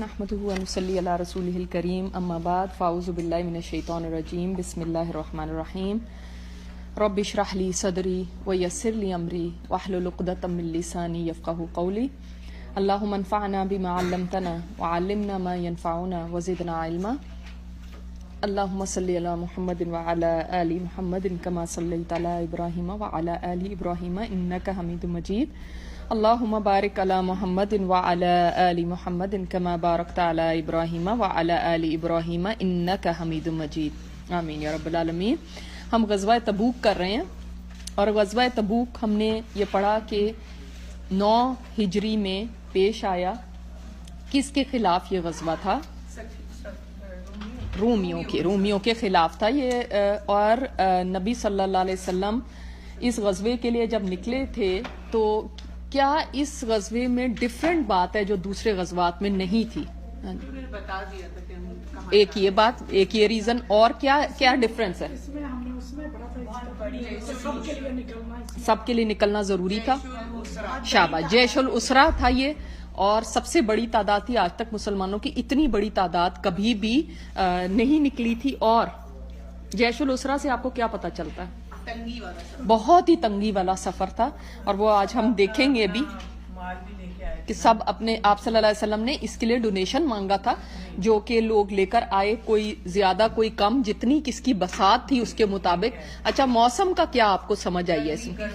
نحمده ونصلي على رسوله الكريم اما بعد فاعوذ بالله من الشيطان الرجيم بسم الله الرحمن الرحيم رب اشرح لي صدري ويسر لي امري واحلل عقدة من لساني يفقهوا قولي اللهم انفعنا بما علمتنا وعلمنا ما ينفعنا وزدنا علما اللهم صل على محمد وعلى آل محمد كما صليت على إبراهيم وعلى آل إبراهيم إنك حميد مجيد اللهم بارك على محمد وعلى آل محمد كما باركت على إبراهيم وعلى آل إبراهيم إنك حميد مجيد آمین یا رب العالمین۔ ہم غزوہ تبوک کر رہے ہیں اور غزوہ تبوک ہم نے یہ پڑھا کہ 9 ہجری میں پیش آیا۔ کس کے خلاف یہ غزوہ تھا؟ رومیوں کے خلاف تھا یہ، اور نبی صلی اللہ علیہ وسلم اس غزوے کے لیے جب نکلے تھے تو کیا اس غزوے میں ڈیفرنٹ بات ہے جو دوسرے غزوات میں نہیں تھی؟ ایک یہ بات، ایک یہ ریزن، اور کیا ڈفرنس ہے؟ سب کے لیے نکلنا ضروری تھا۔ شاباش، جیش الاسرا تھا یہ، اور سب سے بڑی تعداد تھی۔ آج تک مسلمانوں کی اتنی بڑی تعداد کبھی بھی نہیں نکلی تھی۔ اور جیش الاسرا سے آپ کو کیا پتا چلتا ہے؟ بہت ہی تنگی والا سفر تھا، اور وہ آج ہم دیکھیں گے بھی کہ سب اپنے آپ صلی اللہ علیہ وسلم نے اس کے لیے ڈونیشن مانگا تھا جو کہ لوگ لے کر آئے، کوئی زیادہ کوئی کم، جتنی کس کی بساط تھی اس کے مطابق۔ اچھا، موسم کا کیا آپ کو سمجھ آئی ہے؟ اس میں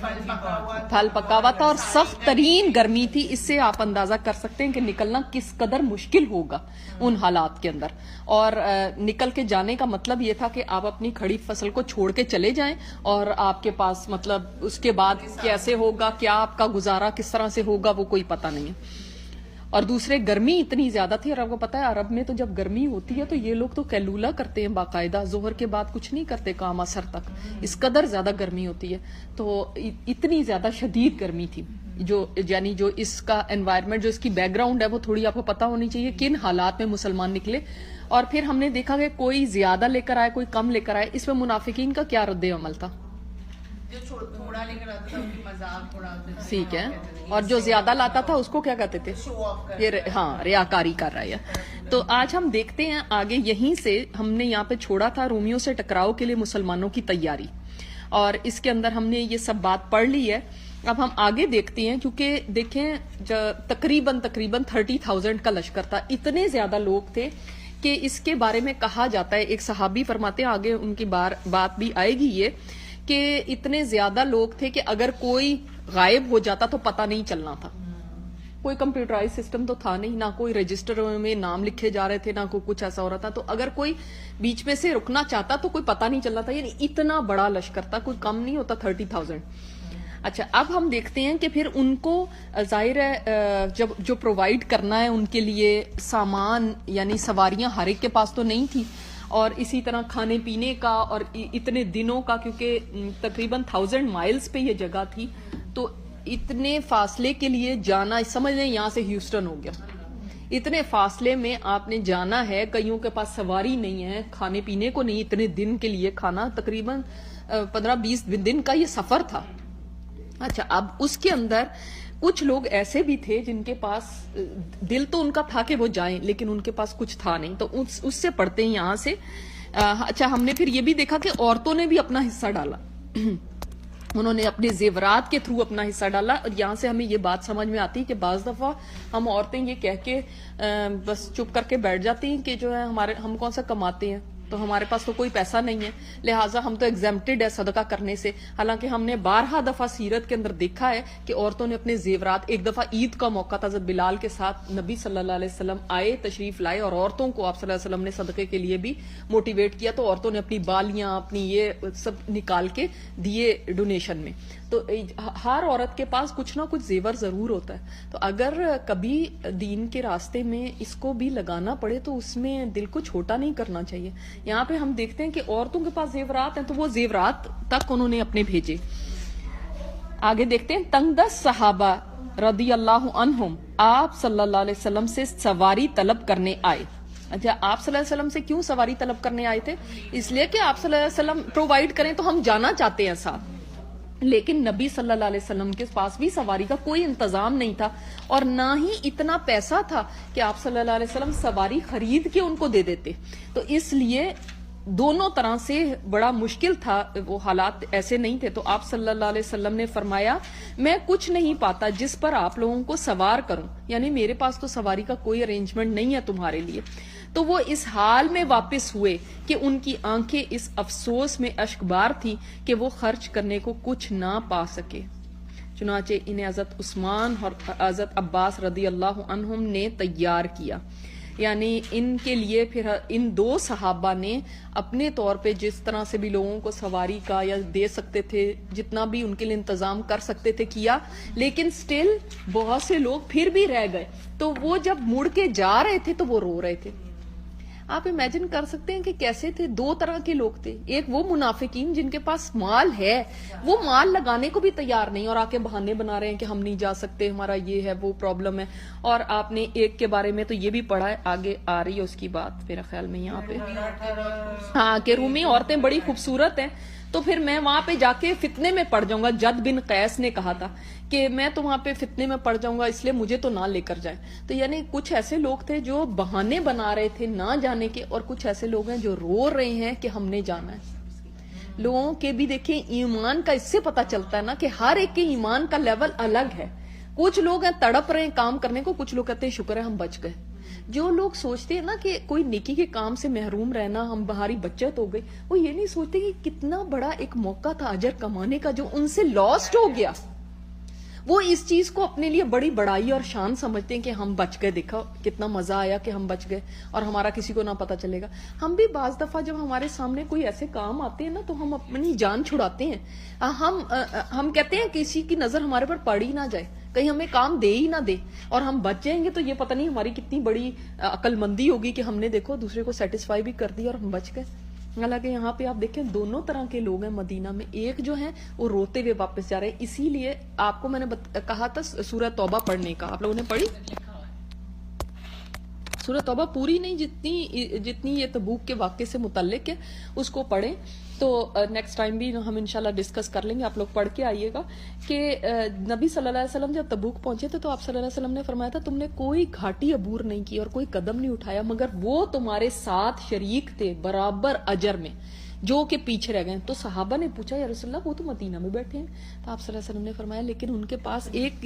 پھل پکا ہوا تھا اور سخت ترین گرمی تھی۔ اس سے آپ اندازہ کر سکتے ہیں کہ نکلنا کس قدر مشکل ہوگا ان حالات کے اندر۔ اور نکل کے جانے کا مطلب یہ تھا کہ آپ اپنی کھڑی فصل کو چھوڑ کے چلے جائیں، اور آپ کے پاس مطلب اس کے بعد کیسے ہوگا، کیا آپ کا گزارا کس طرح سے ہوگا، وہ کوئی پتہ نہیں ہے۔ اور دوسرے گرمی اتنی زیادہ تھی، اور آپ کو پتا ہے عرب میں تو جب گرمی ہوتی ہے تو یہ لوگ تو قیلولہ کرتے ہیں باقاعدہ، ظہر کے بعد کچھ نہیں کرتے کام اثر تک، اس قدر زیادہ گرمی ہوتی ہے۔ تو اتنی زیادہ شدید گرمی تھی، یعنی جو اس کا انوائرمنٹ، جو اس کی بیک گراؤنڈ ہے، وہ تھوڑی آپ کو پتا ہونی چاہیے کن حالات میں مسلمان نکلے۔ اور پھر ہم نے دیکھا کہ کوئی زیادہ لے کر آئے، کوئی کم لے کر آئے۔ اس میں منافقین کا کیا رد عمل تھا؟ ٹھیک ہے، اور جو زیادہ لاتا تھا اس کو کیا کہتے تھے؟ یہ ہاں، ریاکاری کر رہا ہے۔ تو آج ہم دیکھتے ہیں آگے، یہیں سے ہم نے یہاں پہ چھوڑا تھا رومیوں سے ٹکراؤ کے لیے مسلمانوں کی تیاری، اور اس کے اندر ہم نے یہ سب بات پڑھ لی ہے۔ اب ہم آگے دیکھتے ہیں، کیونکہ دیکھیں تقریباً 30,000 کا لشکر تھا، اتنے زیادہ لوگ تھے کہ اس کے بارے میں کہا جاتا ہے، ایک صحابی فرماتے ہیں، آگے ان کی بات بھی آئے گی یہ، کہ اتنے زیادہ لوگ تھے کہ اگر کوئی غائب ہو جاتا تو پتہ نہیں چلنا تھا۔ کوئی کمپیوٹرائز سسٹم تو تھا نہیں، نہ کوئی رجسٹر میں نام لکھے جا رہے تھے، نہ کوئی کچھ ایسا ہو رہا تھا۔ تو اگر کوئی بیچ میں سے رکنا چاہتا تو کوئی پتہ نہیں چلنا تھا، یعنی اتنا بڑا لشکر تھا، کوئی کم نہیں ہوتا 30,000۔ اچھا، اب ہم دیکھتے ہیں کہ پھر ان کو ظاہر ہے جو پرووائڈ کرنا ہے ان کے لیے سامان، یعنی سواریاں ہر ایک کے پاس تو نہیں تھی، اور اسی طرح کھانے پینے کا، اور اتنے دنوں کا، کیونکہ تقریباً 1000 مائلز پہ یہ جگہ تھی، تو اتنے فاصلے کے لیے جانا، سمجھ لیں یہاں سے ہیوسٹن ہو گیا، اتنے فاصلے میں آپ نے جانا ہے، کئیوں کے پاس سواری نہیں ہے، کھانے پینے کو نہیں، اتنے دن کے لیے کھانا، تقریباً 15-20 دن کا یہ سفر تھا۔ اچھا، اب اس کے اندر کچھ لوگ ایسے بھی تھے جن کے پاس دل تو ان کا تھا کہ وہ جائیں، لیکن ان کے پاس کچھ تھا نہیں، تو اس سے پڑھتے ہیں یہاں سے۔ اچھا، ہم نے پھر یہ بھی دیکھا کہ عورتوں نے بھی اپنا حصہ ڈالا، انہوں نے اپنے زیورات کے تھرو اپنا حصہ ڈالا۔ اور یہاں سے ہمیں یہ بات سمجھ میں آتی کہ بعض دفعہ ہم عورتیں یہ کہہ کے بس چپ کر کے بیٹھ جاتی ہیں کہ جو ہے ہم کون سا کماتے ہیں، تو ہمارے پاس تو کوئی پیسہ نہیں ہے، لہٰذا ہم تو ایگزیمپٹڈ ہے صدقہ کرنے سے۔ حالانکہ ہم نے بارہا دفعہ سیرت کے اندر دیکھا ہے کہ عورتوں نے اپنے زیورات، ایک دفعہ عید کا موقع تھا جب بلال کے ساتھ نبی صلی اللہ علیہ وسلم آئے، تشریف لائے، اور عورتوں کو آپ صلی اللہ علیہ وسلم نے صدقے کے لیے بھی موٹیویٹ کیا، تو عورتوں نے اپنی بالیاں، اپنی یہ سب نکال کے دیے ڈونیشن میں۔ تو ہر عورت کے پاس کچھ نہ کچھ زیور ضرور ہوتا ہے، تو اگر کبھی دین کے راستے میں اس کو بھی لگانا پڑے تو اس میں دل کو چھوٹا نہیں کرنا چاہیے۔ یہاں پہ ہم دیکھتے ہیں کہ عورتوں کے پاس زیورات ہیں، تو وہ زیورات تک انہوں نے اپنے بھیجے۔ آگے دیکھتے ہیں، تنگ دست صحابہ رضی اللہ عنہم آپ صلی اللہ علیہ وسلم سے سواری طلب کرنے آئے۔ اچھا، آپ صلی اللہ علیہ وسلم سے کیوں سواری طلب کرنے آئے تھے؟ اس لیے کہ آپ صلی اللہ علیہ وسلم پرووائڈ کریں، تو ہم جانا چاہتے ہیں ساتھ۔ لیکن نبی صلی اللہ علیہ وسلم کے پاس بھی سواری کا کوئی انتظام نہیں تھا اور نہ ہی اتنا پیسہ تھا کہ آپ صلی اللہ علیہ وسلم سواری خرید کے ان کو دے دیتے. تو اس لیے دونوں طرح سے بڑا مشکل تھا, وہ حالات ایسے نہیں تھے. تو آپ صلی اللہ علیہ وسلم نے فرمایا میں کچھ نہیں پاتا جس پر آپ لوگوں کو سوار کروں, یعنی میرے پاس تو سواری کا کوئی ارینجمنٹ نہیں ہے تمہارے لیے. تو وہ اس حال میں واپس ہوئے کہ ان کی آنکھیں اس افسوس میں اشکبار تھی کہ وہ خرچ کرنے کو کچھ نہ پا سکے. چنانچہ انہیں حضرت عثمان اور حضرت عباس رضی اللہ عنہم نے تیار کیا, یعنی ان کے لیے پھر ان دو صحابہ نے اپنے طور پہ جس طرح سے بھی لوگوں کو سواری کا یا دے سکتے تھے, جتنا بھی ان کے لیے انتظام کر سکتے تھے کیا. لیکن سٹل بہت سے لوگ پھر بھی رہ گئے. تو وہ جب مڑ کے جا رہے تھے تو وہ رو رہے تھے. آپ امیجن کر سکتے ہیں کہ کیسے تھے. دو طرح کے لوگ تھے, ایک وہ منافقین جن کے پاس مال ہے, وہ مال لگانے کو بھی تیار نہیں اور آ کے بہانے بنا رہے ہیں کہ ہم نہیں جا سکتے, ہمارا یہ ہے وہ پرابلم ہے. اور آپ نے ایک کے بارے میں تو یہ بھی پڑھا ہے, آگے آ رہی ہے اس کی بات میرا خیال میں یہاں پہ, ہاں کہ رومی عورتیں بڑی خوبصورت ہیں. تو پھر میں وہاں پہ جا کے فتنے میں پڑ جاؤں گا. جد بن قیس نے کہا تھا کہ میں تو وہاں پہ فتنے میں پڑ جاؤں گا, اس لیے مجھے تو نہ لے کر جائیں. تو یعنی کچھ ایسے لوگ تھے جو بہانے بنا رہے تھے نہ جانے کے, اور کچھ ایسے لوگ ہیں جو رو رہے ہیں کہ ہم نے جانا ہے. لوگوں کے بھی دیکھیں ایمان کا اس سے پتا چلتا ہے نا کہ ہر ایک کے ایمان کا لیول الگ ہے. کچھ لوگ ہیں تڑپ رہے ہیں کام کرنے کو, کچھ لوگ کہتے ہیں شکر ہے ہم بچ گئے. جو لوگ سوچتے ہیں نا کہ کوئی نیکی کے کام سے محروم رہنا ہم بہاری بچت ہو گئی, وہ یہ نہیں سوچتے کہ کتنا بڑا ایک موقع تھا اجر کمانے کا جو ان سے لاسٹ ہو گیا. وہ اس چیز کو اپنے لیے بڑی بڑائی اور شان سمجھتے ہیں کہ ہم بچ گئے, دیکھا کتنا مزہ آیا کہ ہم بچ گئے اور ہمارا کسی کو نہ پتا چلے گا. ہم بھی بعض دفعہ جب ہمارے سامنے کوئی ایسے کام آتے ہیں نا تو ہم اپنی جان چھڑاتے ہیں. ہم کہتے ہیں کسی کی نظر ہمارے پر پڑ ہی نہ جائے, کہیں ہمیں کام دے ہی نہ دے اور ہم بچ جائیں گے تو یہ پتہ نہیں ہماری کتنی بڑی عقل مندی ہوگی کہ ہم نے دیکھو دوسرے کو سیٹسفائی بھی کر دیا اور ہم بچ گئے. حالانکہ یہاں پہ آپ دیکھیں دونوں طرح کے لوگ ہیں مدینہ میں. ایک جو ہیں وہ روتے ہوئے واپس جا رہے ہیں. اسی لیے آپ کو میں نے کہا تھا سورہ توبہ پڑھنے کا, آپ لوگوں نے پڑھی سورہ توبہ پوری نہیں, جتنی یہ تبوک کے واقعے سے متعلق ہے اس کو پڑھیں. تو نیکسٹ ٹائم بھی ہم انشاءاللہ ڈسکس کر لیں گے, آپ لوگ پڑھ کے آئیے گا کہ نبی صلی اللہ علیہ وسلم جب تبوک پہنچے تھے تو آپ صلی اللہ علیہ وسلم نے فرمایا تھا تم نے کوئی گھاٹی عبور نہیں کی اور کوئی قدم نہیں اٹھایا مگر وہ تمہارے ساتھ شریک تھے برابر اجر میں جو کہ پیچھے رہ گئے. تو صحابہ نے پوچھا یا رسول اللہ وہ تو مدینہ میں بیٹھے ہیں. تو آپ صلی اللہ علیہ وسلم نے فرمایا لیکن ان کے پاس ایک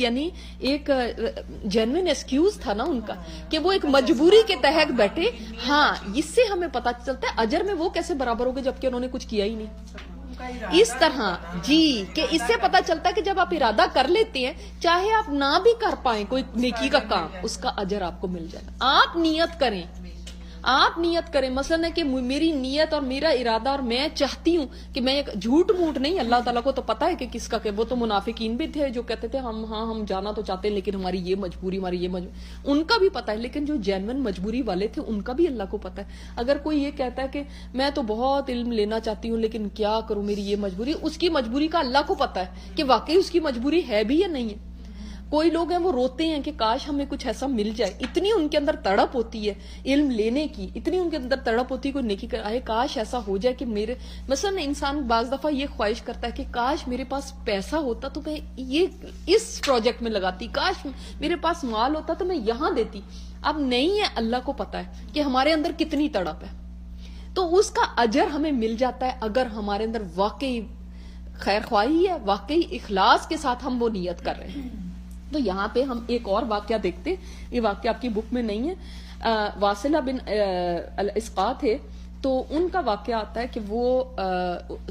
جینوین ایکسکیوز تھا نا ان کا کہ وہ ایک مجبوری کے تحت بیٹھے. ہاں اس سے ہمیں پتا چلتا ہے اجر میں وہ کیسے برابر ہو گئے جبکہ انہوں نے کچھ کیا ہی نہیں. اس طرح جی کہ اس سے پتا چلتا ہے کہ جب آپ ارادہ کر لیتے ہیں چاہے آپ نہ بھی کر پائیں کوئی نیکی کا کام, اس کا اجر آپ کو مل جائے گا. آپ نیت کریں مثلا ہے کہ میری نیت اور میرا ارادہ اور میں چاہتی ہوں کہ میں ایک جھوٹ موٹ نہیں, اللہ تعالیٰ کو تو پتا ہے کہ کس کا کہ وہ تو منافقین بھی تھے جو کہتے تھے ہم جانا تو چاہتے ہیں لیکن ہماری یہ مجبوری ان کا بھی پتا ہے. لیکن جو جینوین مجبوری والے تھے ان کا بھی اللہ کو پتا ہے. اگر کوئی یہ کہتا ہے کہ میں تو بہت علم لینا چاہتی ہوں لیکن کیا کروں میری یہ مجبوری, اس کی مجبوری کا اللہ کو پتا ہے کہ واقعی اس کی مجبوری ہے بھی یا نہیں ہے. کوئی لوگ ہیں وہ روتے ہیں کہ کاش ہمیں کچھ ایسا مل جائے, اتنی ان کے اندر تڑپ ہوتی ہے علم لینے کی, اتنی ان کے اندر تڑپ ہوتی ہے کوئی نیکی کرے, کاش ایسا ہو جائے کہ میرے مثلا انسان بعض دفعہ یہ خواہش کرتا ہے کہ کاش میرے پاس پیسہ ہوتا تو میں یہ اس پروجیکٹ میں لگاتی, کاش میرے پاس مال ہوتا تو میں یہاں دیتی. اب نہیں ہے, اللہ کو پتا ہے کہ ہمارے اندر کتنی تڑپ ہے, تو اس کا اجر ہمیں مل جاتا ہے اگر ہمارے اندر واقعی خیر خواہی ہے, واقعی اخلاص کے ساتھ ہم وہ نیت کر رہے ہیں. تو یہاں پہ ہم ایک اور واقعہ دیکھتے, یہ واقعہ آپ کی بک میں نہیں ہے. واصلہ بن الاسقاء تھے تو ان کا واقعہ آتا ہے کہ وہ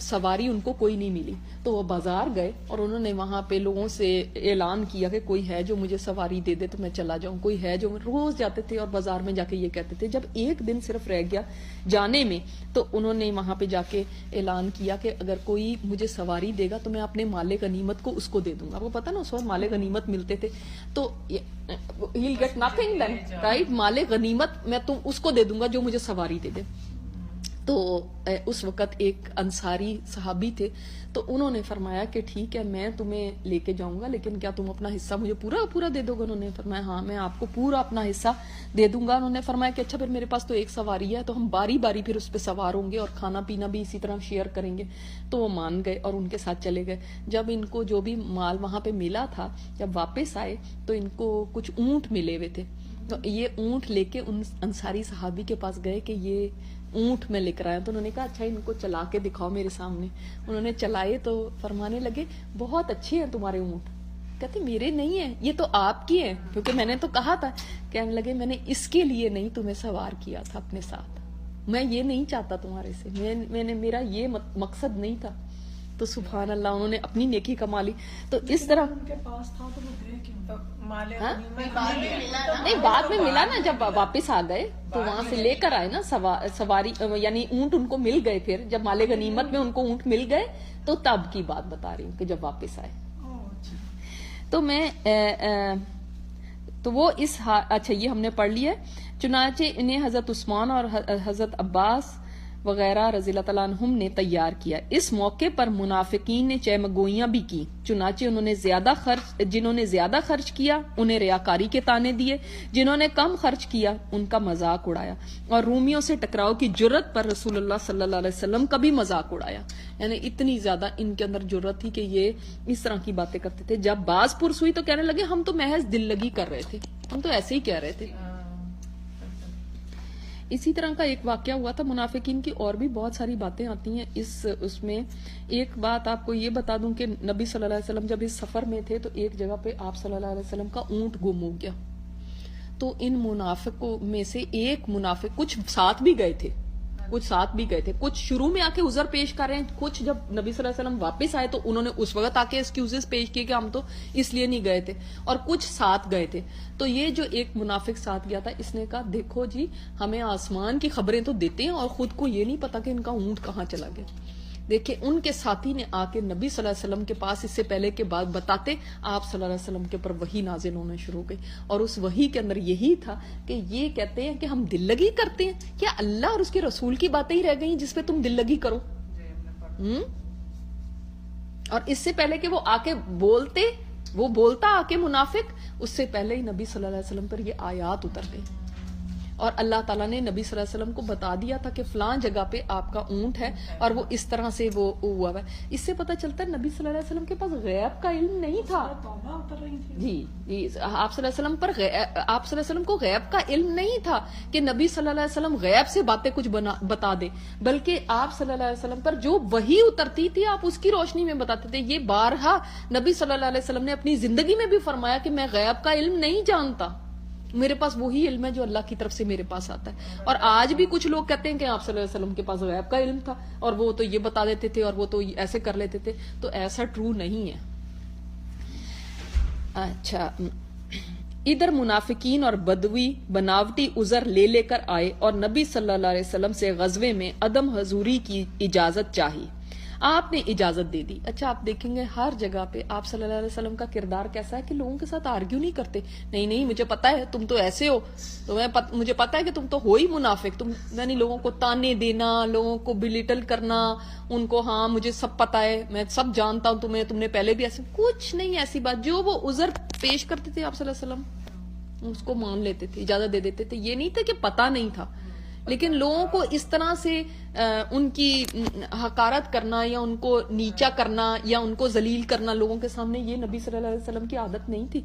سواری ان کو کوئی نہیں ملی تو وہ بازار گئے اور انہوں نے وہاں پہ لوگوں سے اعلان کیا کہ کوئی ہے جو مجھے سواری دے دے تو میں چلا جاؤں, کوئی ہے جو روز جاتے تھے اور بازار میں جا کے یہ کہتے تھے. جب ایک دن صرف رہ گیا جانے میں تو انہوں نے وہاں پہ جا کے اعلان کیا کہ اگر کوئی مجھے سواری دے گا تو میں اپنے مال غنیمت کو اس کو دے دوں گا. آپ کو پتا نا اس وقت مال غنیمت ملتے تھے تو he'll get nothing then, right, مال غنیمت میں تم اس کو دے دوں گا جو مجھے سواری دے دے. تو اس وقت ایک انصاری صحابی تھے، تو انہوں نے فرمایا کہ ٹھیک ہے میں تمہیں لے کے جاؤں گا، لیکن کیا تم اپنا حصہ مجھے پورا دے دو گے؟ انہوں نے فرمایا ہاں میں آپ کو پورا اپنا حصہ دے دوں گا۔ انہوں نے فرمایا کہ اچھا پھر میرے پاس تو ایک سواری ہے، تو ہم باری باری پھر اس پہ سوار ہوں گے اور کھانا پینا بھی اسی طرح شیئر کریں گے۔ تو وہ مان گئے اور ان کے ساتھ چلے گئے۔ جب ان کو جو بھی مال وہاں پہ ملا تھا، جب واپس آئے تو ان کو کچھ اونٹ ملے ہوئے تھے، تو یہ اونٹ لے کے ان انصاری صحابی کے پاس گئے کہ یہ اونٹ میں لے کر آیا۔ تو انہوں نے کہا اچھا ان کو چلا کے دکھاؤ میرے سامنے۔ انہوں نے چلائے تو فرمانے لگے بہت اچھے ہیں تمہارے اونٹ۔ کہتے میرے نہیں ہیں، یہ تو آپ کی ہیں، کیونکہ میں نے تو کہا تھا۔ کہنے لگے میں نے اس کے لیے نہیں تمہیں سوار کیا تھا اپنے ساتھ، میں یہ نہیں چاہتا تمہارے سے، میرا یہ مقصد نہیں تھا۔ تو سبحان اللہ انہوں نے اپنی نیکی کما لی۔ تو اس طرح ان کے پاس تھا تو وہ گئے کیوں؟ نہیں بعد میں ملا نا، جب واپس آ گئے تو وہاں سے لے کر آئے نا سواری، یعنی اونٹ ان کو مل گئے۔ پھر جب مال غنیمت میں ان کو اونٹ مل گئے تو تب کی بات بتا رہی ہوں کہ جب واپس آئے۔ تو میں تو وہ اچھا یہ ہم نے پڑھ لیا ہے۔ چنانچہ انہیں حضرت عثمان اور حضرت عباس وغیرہ رضی اللہ تعالیٰ عنہم نے تیار کیا۔ اس موقع پر منافقین نے چہمگوئیاں بھی کی، چنانچہ جنہوں نے زیادہ خرچ کیا انہیں ریاکاری کے طعنے دیے، جنہوں نے کم خرچ کیا ان کا مذاق اڑایا، اور رومیوں سے ٹکراؤ کی جرت پر رسول اللہ صلی اللہ علیہ وسلم کا بھی مذاق اڑایا۔ یعنی اتنی زیادہ ان کے اندر جرت تھی کہ یہ اس طرح کی باتیں کرتے تھے۔ جب باز پرس ہوئی تو کہنے لگے ہم تو محض دل لگی کر رہے تھے، ہم تو ایسے ہی کہہ رہے تھے۔ اسی طرح کا ایک واقعہ ہوا تھا۔ منافقین کی اور بھی بہت ساری باتیں آتی ہیں اس میں۔ ایک بات آپ کو یہ بتا دوں کہ نبی صلی اللہ علیہ وسلم جب اس سفر میں تھے تو ایک جگہ پہ آپ صلی اللہ علیہ وسلم کا اونٹ گم ہو گیا۔ تو ان منافقوں میں سے ایک منافق، کچھ ساتھ بھی گئے تھے، کچھ شروع میں آ کے عذر پیش کر رہے ہیں، کچھ جب نبی صلی اللہ علیہ وسلم واپس آئے تو انہوں نے اس وقت آ کے ایکسکیوزز پیش کیے کہ ہم تو اس لیے نہیں گئے تھے، اور کچھ ساتھ گئے تھے۔ تو یہ جو ایک منافق ساتھ گیا تھا، اس نے کہا دیکھو جی ہمیں آسمان کی خبریں تو دیتے ہیں اور خود کو یہ نہیں پتا کہ ان کا اونٹ کہاں چلا گیا۔ دیکھیں ان کے ساتھی نے آ کے نبی صلی اللہ علیہ وسلم کے پاس اس سے پہلے کے بعد بتاتے، آپ صلی اللہ علیہ وسلم کے اوپر وحی نازل ہونا شروع ہو گئی، اور اس وحی کے اندر یہی تھا کہ یہ کہتے ہیں کہ ہم دل لگی کرتے ہیں، کیا اللہ اور اس کے رسول کی باتیں ہی رہ گئی جس پہ تم دل لگی کرو؟ اور اس سے پہلے کہ وہ آ کے بولتا آ کے منافق، اس سے پہلے ہی نبی صلی اللہ علیہ وسلم پر یہ آیات اتر گئی، اور اللہ تعالیٰ نے نبی صلی اللہ علیہ وسلم کو بتا دیا تھا کہ فلاں جگہ پہ آپ کا اونٹ ہے، اور وہ اس طرح سے وہ ہوا ہے۔ اس سے پتہ چلتا ہے نبی صلی اللہ علیہ وسلم کے پاس غیب کا علم نہیں تھا۔ جی آپ صلی اللہ علیہ وسلم کو غیب کا علم نہیں تھا کہ نبی صلی اللہ علیہ وسلم غیب سے باتیں کچھ بتا دے، بلکہ آپ صلی اللہ علیہ وسلم پر جو وحی اترتی تھی آپ اس کی روشنی میں بتاتے تھے۔ یہ بارہا نبی صلی اللہ علیہ وسلم نے اپنی زندگی میں بھی فرمایا کہ میں غیب کا علم نہیں جانتا، میرے پاس وہی علم ہے جو اللہ کی طرف سے میرے پاس آتا ہے۔ اور آج بھی کچھ لوگ کہتے ہیں کہ آپ صلی اللہ علیہ وسلم کے پاس غیب کا علم تھا اور وہ تو یہ بتا دیتے تھے اور وہ تو ایسے کر لیتے تھے، تو ایسا ٹرو نہیں ہے۔ اچھا، ادھر منافقین اور بدوی بناوٹی عذر لے کر آئے اور نبی صلی اللہ علیہ وسلم سے غزوے میں عدم حضوری کی اجازت چاہی، آپ نے اجازت دے دی۔ اچھا آپ دیکھیں گے ہر جگہ پہ آپ صلی اللہ علیہ وسلم کا کردار کیسا ہے کہ لوگوں کے ساتھ آرگیو نہیں کرتے، نہیں مجھے پتا ہے تم تو ایسے ہو، مجھے پتا ہے کہ تم تو ہو ہی منافق، تم یعنی لوگوں کو تانے دینا، لوگوں کو بلیٹل کرنا، ان کو ہاں مجھے سب پتا ہے، میں سب جانتا ہوں تمہیں، تم نے پہلے بھی ایسے، کچھ نہیں ایسی بات۔ جو وہ عذر پیش کرتے تھے آپ صلی اللہ علیہ وسلم اس کو مان لیتے تھے، اجازت دے دیتے تھے۔ یہ نہیں تھا کہ پتا نہیں تھا، لیکن لوگوں کو اس طرح سے ان کی حقارت کرنا یا ان کو نیچا کرنا یا ان کو ذلیل کرنا لوگوں کے سامنے، یہ نبی صلی اللہ علیہ وسلم کی عادت نہیں تھی،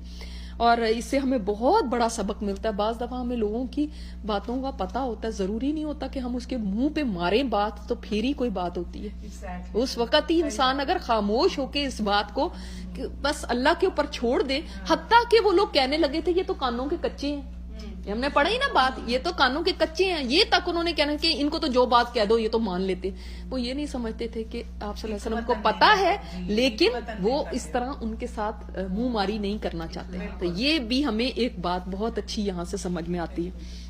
اور اس سے ہمیں بہت بڑا سبق ملتا ہے۔ بعض دفعہ ہمیں لوگوں کی باتوں کا پتہ ہوتا ہے، ضروری نہیں ہوتا کہ ہم اس کے منہ پہ ماریں بات تو پھر ہی کوئی بات ہوتی ہے۔ اس وقت ہی انسان اگر خاموش ہو کے اس بات کو بس اللہ کے اوپر چھوڑ دے، حتیٰ کہ وہ لوگ کہنے لگے تھے یہ تو کانوں کے کچے ہیں، ہم نے پڑھا ہی نا بات، یہ تو کانوں کے کچے ہیں، یہ تک انہوں نے کہنا کہ ان کو تو جو بات کہہ دو یہ تو مان لیتے۔ وہ یہ نہیں سمجھتے تھے کہ آپ صلی اللہ علیہ وسلم کو پتا ہے، لیکن وہ اس طرح ان کے ساتھ منہ ماری نہیں کرنا چاہتے۔ تو یہ بھی ہمیں ایک بات بہت اچھی یہاں سے سمجھ میں آتی ہے۔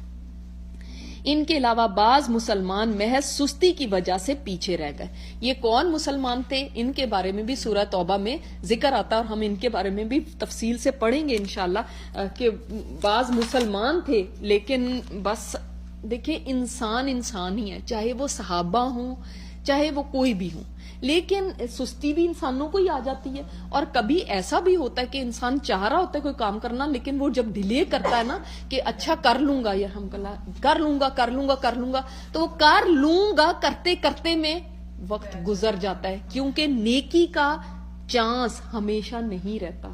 ان کے علاوہ بعض مسلمان محض سستی کی وجہ سے پیچھے رہ گئے۔ یہ کون مسلمان تھے ان کے بارے میں بھی سورہ توبہ میں ذکر آتا ہے، اور ہم ان کے بارے میں بھی تفصیل سے پڑھیں گے انشاءاللہ کہ بعض مسلمان تھے لیکن بس دیکھیں انسان انسان ہی ہے، چاہے وہ صحابہ ہوں چاہے وہ کوئی بھی ہوں، لیکن سستی بھی انسانوں کو ہی آ جاتی ہے. اور کبھی ایسا بھی ہوتا ہے کہ انسان چاہ رہا ہوتا ہے کوئی کام کرنا، لیکن وہ جب ڈیلے کرتا ہے نا کہ اچھا کر لوں گا یا ہم کر لوں گا تو وہ کر لوں گا کرتے کرتے میں وقت گزر جاتا ہے. کیونکہ نیکی کا چانس ہمیشہ نہیں رہتا،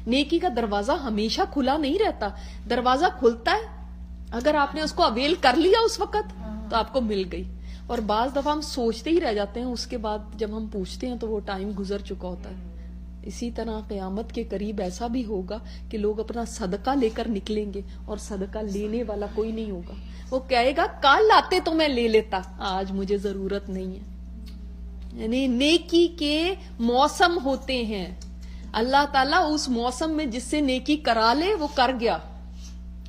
نیکی کا دروازہ ہمیشہ کھلا نہیں رہتا. دروازہ کھلتا ہے، اگر آپ نے اس کو اویل کر لیا اس وقت تو آپ کو مل گئی. اور بعض دفعہ ہم سوچتے ہی رہ جاتے ہیں، اس کے بعد جب ہم پوچھتے ہیں تو وہ ٹائم گزر چکا ہوتا ہے. اسی طرح قیامت کے قریب ایسا بھی ہوگا کہ لوگ اپنا صدقہ لے کر نکلیں گے اور صدقہ لینے والا کوئی نہیں ہوگا. وہ کہے گا کل آتے تو میں لے لیتا، آج مجھے ضرورت نہیں ہے. یعنی نیکی کے موسم ہوتے ہیں، اللہ تعالیٰ اس موسم میں جس سے نیکی کرا لے وہ کر گیا،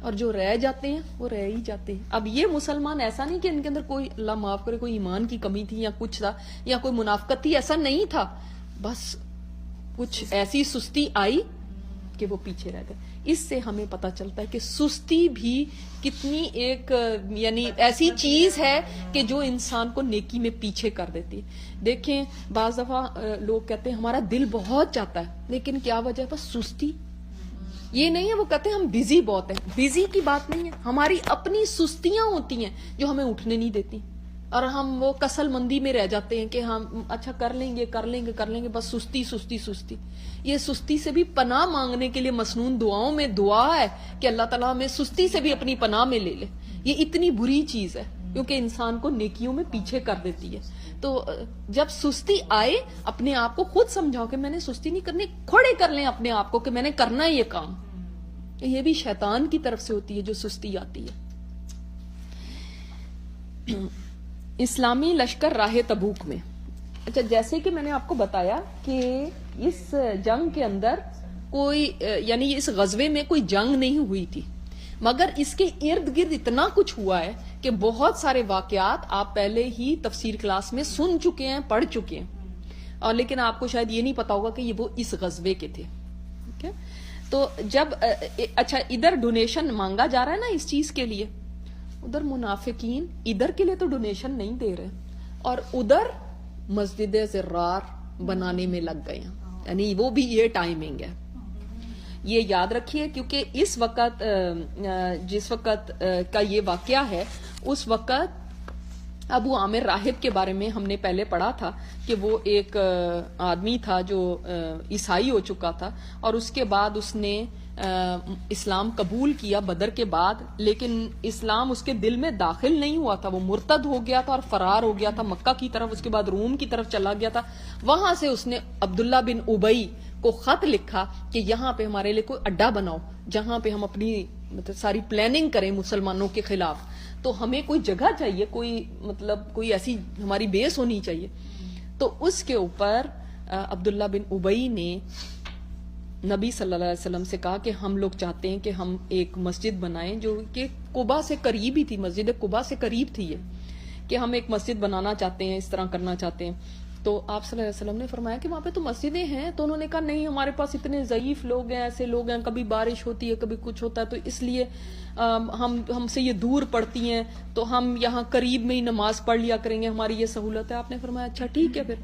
اور جو رہ جاتے ہیں وہ رہ ہی جاتے ہیں. اب یہ مسلمان ایسا نہیں کہ ان کے اندر کوئی، اللہ معاف کرے، کوئی ایمان کی کمی تھی یا کچھ تھا یا کوئی منافقت تھی، ایسا نہیں تھا. بس کچھ ایسی سستی آئی کہ وہ پیچھے رہ گئے. اس سے ہمیں پتہ چلتا ہے کہ سستی بھی کتنی ایک یعنی ایسی چیز ہے کہ جو انسان کو نیکی میں پیچھے کر دیتی ہے. دیکھیں بعض دفعہ لوگ کہتے ہیں ہمارا دل بہت چاہتا ہے، لیکن کیا وجہ ہے؟ بس سستی. یہ نہیں ہے وہ کہتے ہیں ہم بزی بہت ہیں، بزی کی بات نہیں ہے، ہماری اپنی سستیاں ہوتی ہیں جو ہمیں اٹھنے نہیں دیتی، اور ہم وہ کسل مندی میں رہ جاتے ہیں کہ ہم اچھا کر لیں گے، بس سستی. یہ سستی سے بھی پناہ مانگنے کے لیے مسنون دعاؤں میں دعا ہے کہ اللہ تعالیٰ ہمیں سستی سے بھی اپنی پناہ میں لے لے. یہ اتنی بری چیز ہے کیونکہ انسان کو نیکیوں میں پیچھے کر دیتی ہے. تو جب سستی آئے اپنے آپ کو خود سمجھاؤ کہ میں نے سستی نہیں کرنی، کھڑے کر لیں اپنے آپ کو کہ میں نے کرنا ہے یہ کام. یہ بھی شیطان کی طرف سے ہوتی ہے جو سستی آتی ہے. اسلامی لشکر راہ تبوک میں، اچھا جیسے کہ میں نے آپ کو بتایا کہ اس جنگ کے اندر کوئی یعنی اس غزوے میں کوئی جنگ نہیں ہوئی تھی، مگر اس کے ارد گرد اتنا کچھ ہوا ہے کہ بہت سارے واقعات آپ پہلے ہی تفسیر کلاس میں سن چکے ہیں، پڑھ چکے ہیں، اور لیکن آپ کو شاید یہ نہیں پتا ہوگا کہ یہ وہ اس غزوے کے تھے. ٹھیک ہے، تو جب اچھا ادھر ڈونیشن مانگا جا رہا ہے نا اس چیز کے لیے، ادھر منافقین ادھر کے لیے تو ڈونیشن نہیں دے رہے اور ادھر مسجد زرار بنانے میں لگ گئے ہیں. یعنی وہ بھی یہ ٹائمنگ ہے، یہ یاد رکھیے، کیونکہ اس وقت جس وقت کا یہ واقعہ ہے اس وقت ابو عامر راہب کے بارے میں ہم نے پہلے پڑھا تھا کہ وہ ایک آدمی تھا جو عیسائی ہو چکا تھا، اور اس کے بعد اس نے اسلام قبول کیا بدر کے بعد، لیکن اسلام اس کے دل میں داخل نہیں ہوا تھا، وہ مرتد ہو گیا تھا اور فرار ہو گیا تھا مکہ کی طرف، اس کے بعد روم کی طرف چلا گیا تھا. وہاں سے اس نے عبداللہ بن ابئی کو خط لکھا کہ یہاں پہ ہمارے لیے کوئی اڈا بناؤ جہاں پہ ہم اپنی ساری پلاننگ کریں مسلمانوں کے خلاف، تو ہمیں کوئی جگہ چاہیے، کوئی ایسی ہماری بیس ہونی چاہیے. تو اس کے اوپر عبداللہ بن ابئی نے نبی صلی اللہ علیہ وسلم سے کہا کہ ہم لوگ چاہتے ہیں کہ ہم ایک مسجد بنائیں جو کہ قباء سے قریب ہی تھی، مسجد قباء سے قریب تھی یہ، کہ ہم ایک مسجد بنانا چاہتے ہیں، اس طرح کرنا چاہتے ہیں. تو آپ صلی اللہ علیہ وسلم نے فرمایا کہ وہاں پہ تو مسجدیں ہیں. تو انہوں نے کہا نہیں، ہمارے پاس اتنے ضعیف لوگ ہیں، ایسے لوگ ہیں، کبھی بارش ہوتی ہے کبھی کچھ ہوتا ہے، تو اس لیے ہم سے یہ دور پڑتی ہیں، تو ہم یہاں قریب میں ہی نماز پڑھ لیا کریں گے، ہماری یہ سہولت ہے. آپ نے فرمایا اچھا ٹھیک ہے پھر.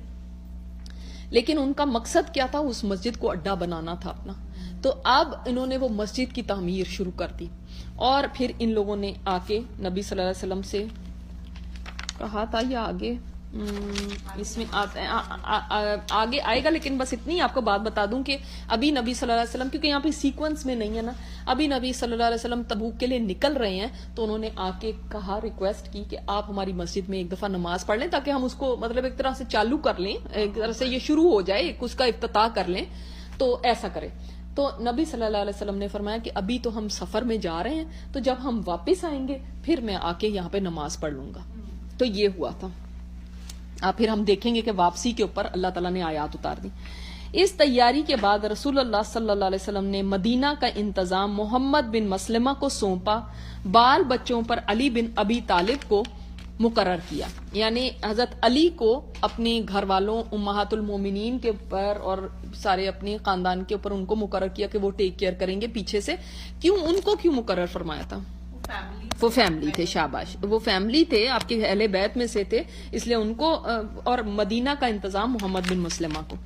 لیکن ان کا مقصد کیا تھا؟ اس مسجد کو اڈا بنانا تھا اپنا. تو اب انہوں نے وہ مسجد کی تعمیر شروع کر دی، اور پھر ان لوگوں نے آ کے نبی صلی اللہ علیہ وسلم سے کہا تھا، یا آگے اس میں آگے آئے گا، لیکن بس اتنی آپ کو بات بتا دوں کہ ابھی نبی صلی اللہ علیہ وسلم، کیونکہ یہاں پہ سیکوینس میں نہیں ہے نا، ابھی نبی صلی اللہ علیہ وسلم تبوک کے لیے نکل رہے ہیں، تو انہوں نے آ کے کہا، ریکویسٹ کی کہ آپ ہماری مسجد میں ایک دفعہ نماز پڑھ لیں تاکہ ہم اس کو ایک طرح سے چالو کر لیں، ایک طرح سے یہ شروع ہو جائے، اس کا افتتاح کر لیں. تو ایسا کرے. تو نبی صلی اللہ علیہ وسلم نے فرمایا کہ ابھی تو ہم سفر میں جا رہے ہیں، تو جب ہم واپس آئیں گے پھر میں آ کے یہاں پہ نماز پڑھ لوں گا. تو یہ ہوا تھا. پھر ہم دیکھیں گے کہ واپسی کے اوپر اللہ تعالیٰ نے آیات اتار دی. اس تیاری کے بعد رسول اللہ صلی اللہ علیہ وسلم نے مدینہ کا انتظام محمد بن مسلمہ کو سونپا، بال بچوں پر علی بن ابی طالب کو مقرر کیا. یعنی حضرت علی کو اپنے گھر والوں امہات المومنین کے اوپر اور سارے اپنے خاندان کے اوپر ان کو مقرر کیا کہ وہ ٹیک کیئر کریں گے پیچھے سے. کیوں ان کو کیوں مقرر فرمایا تھا؟ فیملی وہ فیملی تھے, شاباش, وہ فیملی تھے, آپ کے اہل بیت میں سے تھے, اس لیے ان کو, اور مدینہ کا انتظام محمد بن مسلمہ کو.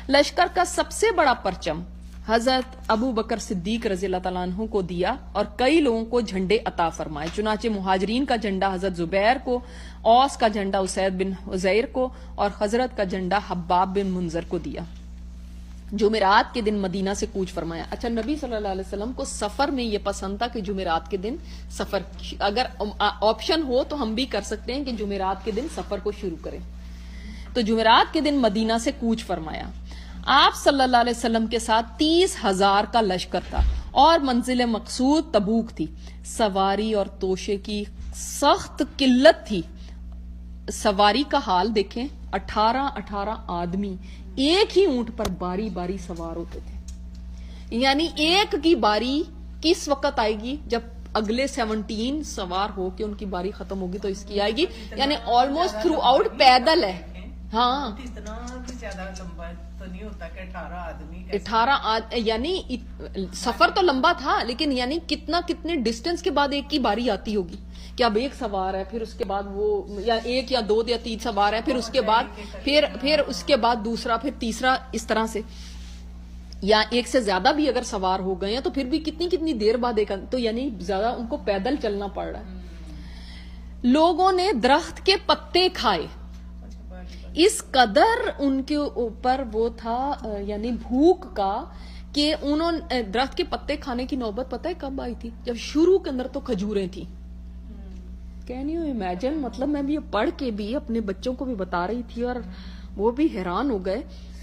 لشکر کا سب سے بڑا پرچم حضرت ابو بکر صدیق رضی اللہ تعالیٰ عنہ کو دیا اور کئی لوگوں کو جھنڈے عطا فرمائے. چنانچہ مہاجرین کا جھنڈا حضرت زبیر کو, اوس کا جھنڈا اسید بن حزیر کو اور حضرت کا جھنڈا حباب بن منذر کو دیا. جمعرات کے دن مدینہ سے کوچ فرمایا. اچھا, نبی صلی اللہ علیہ وسلم کو سفر میں یہ پسند تھا کہ جمعرات کے دن سفر, اگر آپشن ہو تو ہم بھی کر سکتے ہیں کہ جمعرات کے دن سفر کو شروع کریں. تو جمعرات کے دن مدینہ سے کوچ فرمایا. آپ صلی اللہ علیہ وسلم کے ساتھ 30,000 کا لشکر تھا اور منزل مقصود تبوک تھی. سواری اور توشے کی سخت قلت تھی. سواری کا حال دیکھیں, 18 آدمی ایک ہی اونٹ پر باری باری سوار ہوتے تھے. یعنی ایک کی باری کس وقت آئے گی؟ جب اگلے 17 سوار ہو کے ان کی باری ختم ہوگی تو اس کی آئے گی. یعنی آلموسٹ تھرو آؤٹ پیدل ہے. ہاں, اتنا بھی زیادہ لمبا تو نہیں ہوتا کہ 18 آدمی, 18 یعنی سفر تو لمبا تھا, لیکن یعنی کتنے ڈسٹینس کے بعد ایک کی باری آتی ہوگی کہ اب ایک سوار ہے, پھر اس کے بعد وہ, یا ایک یا دو یا تین سوار ہے, پھر اس کے بعد پھر اس کے بعد دوسرا, پھر تیسرا, اس طرح سے, یا ایک سے زیادہ بھی اگر سوار ہو گئے ہیں تو پھر بھی کتنی دیر بعد ایک, تو یعنی زیادہ ان کو پیدل چلنا پڑ رہا ہے. لوگوں نے درخت کے پتے کھائے. اس قدر ان کے اوپر وہ تھا یعنی بھوک کا کہ انہوں نے درخت کے پتے کھانے کی نوبت پتہ ہے کب آئی تھی؟ جب شروع کے اندر تو کھجوریں تھیں. Can you imagine? مطلب میں بھی یہ پڑھ کے بھی اپنے بچوں کو بھی بتا رہی تھی اور وہ بھی حیران ہو گئے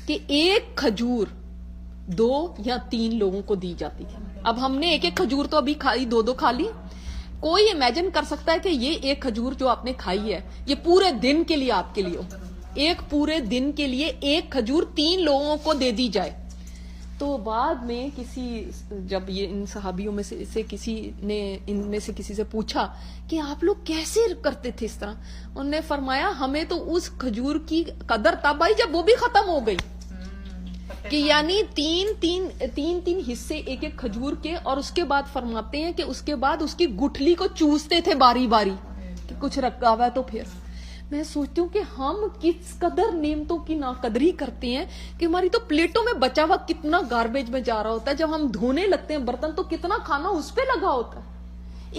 کہ ایک کھجور 2 یا 3 لوگوں کو دی جاتی تھی. اب ہم نے ایک کھجور تو ابھی کھائی, 2 کھا لی. کوئی امیجن کر سکتا ہے کہ یہ ایک کھجور جو آپ نے کھائی ہے یہ پورے دن کے لیے آپ کے لیے ہو, ایک پورے دن کے لیے ایک کھجور 3 لوگوں کو دے دی جائے. تو بعد میں جب یہ ان صحابیوں میں سے کسی نے ان میں سے کسی سے پوچھا کہ آپ لوگ کیسے کرتے تھے اس طرح, انہوں نے فرمایا ہمیں تو اس کھجور کی قدر تب آئی جب وہ بھی ختم ہو گئی. کہ یعنی 3 حصے ایک کھجور کے, اور اس کے بعد فرماتے ہیں کہ اس کے بعد اس کی گٹھلی کو چوستے تھے باری باری کہ کچھ رکھا ہوا ہے. تو پھر میں سوچتی ہوں کہ ہم کس قدر نعمتوں کی ناقدری کرتے ہیں کہ ہماری تو پلیٹوں میں بچا ہوا کتنا گاربیج میں جا رہا ہوتا ہے. جب ہم دھونے لگتے ہیں برتن تو کتنا کھانا اس پہ لگا ہوتا ہے.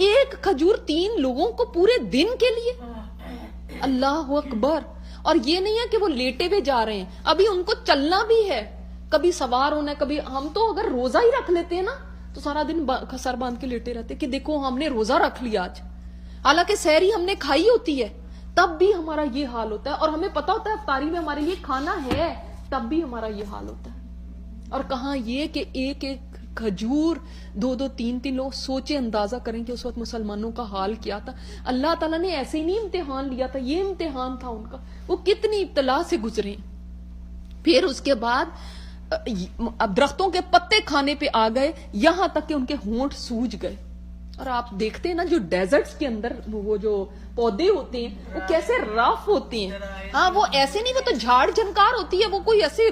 ایک کھجور 3 لوگوں کو پورے دن کے لیے, اللہ اکبر. اور یہ نہیں ہے کہ وہ لیٹے ہوئے جا رہے ہیں, ابھی ان کو چلنا بھی ہے, کبھی سوار ہونا ہے, کبھی. ہم تو اگر روزہ ہی رکھ لیتے ہیں نا تو سارا دن سر باندھ کے لیٹے رہتے کہ دیکھو ہم نے روزہ رکھ لیا آج, حالانکہ سحری ہم نے کھائی ہوتی ہے, تب بھی ہمارا یہ حال ہوتا ہے. اور ہمیں پتا ہوتا ہے افطاری میں ہمارے لیے کھانا ہے, تب بھی ہمارا یہ حال ہوتا ہے. اور کہاں یہ کہ ایک کھجور 2 3 لوگ, سوچے اندازہ کریں کہ اس وقت مسلمانوں کا حال کیا تھا. اللہ تعالیٰ نے ایسے ہی نہیں امتحان لیا تھا, یہ امتحان تھا ان کا. وہ کتنی ابتلا سے گزرے. پھر اس کے بعد اب درختوں کے پتے کھانے پہ آ گئے, یہاں تک کہ ان کے ہونٹ سوج گئے. اور آپ دیکھتے ہیں نا جو ڈیزرٹس کے اندر وہ جو پودے ہوتے ہیں وہ کیسے رف ہوتے ہیں. ہاں, وہ ایسے نہیں, وہ تو جھاڑ جھنکار ہوتی ہے, وہ کوئی ایسے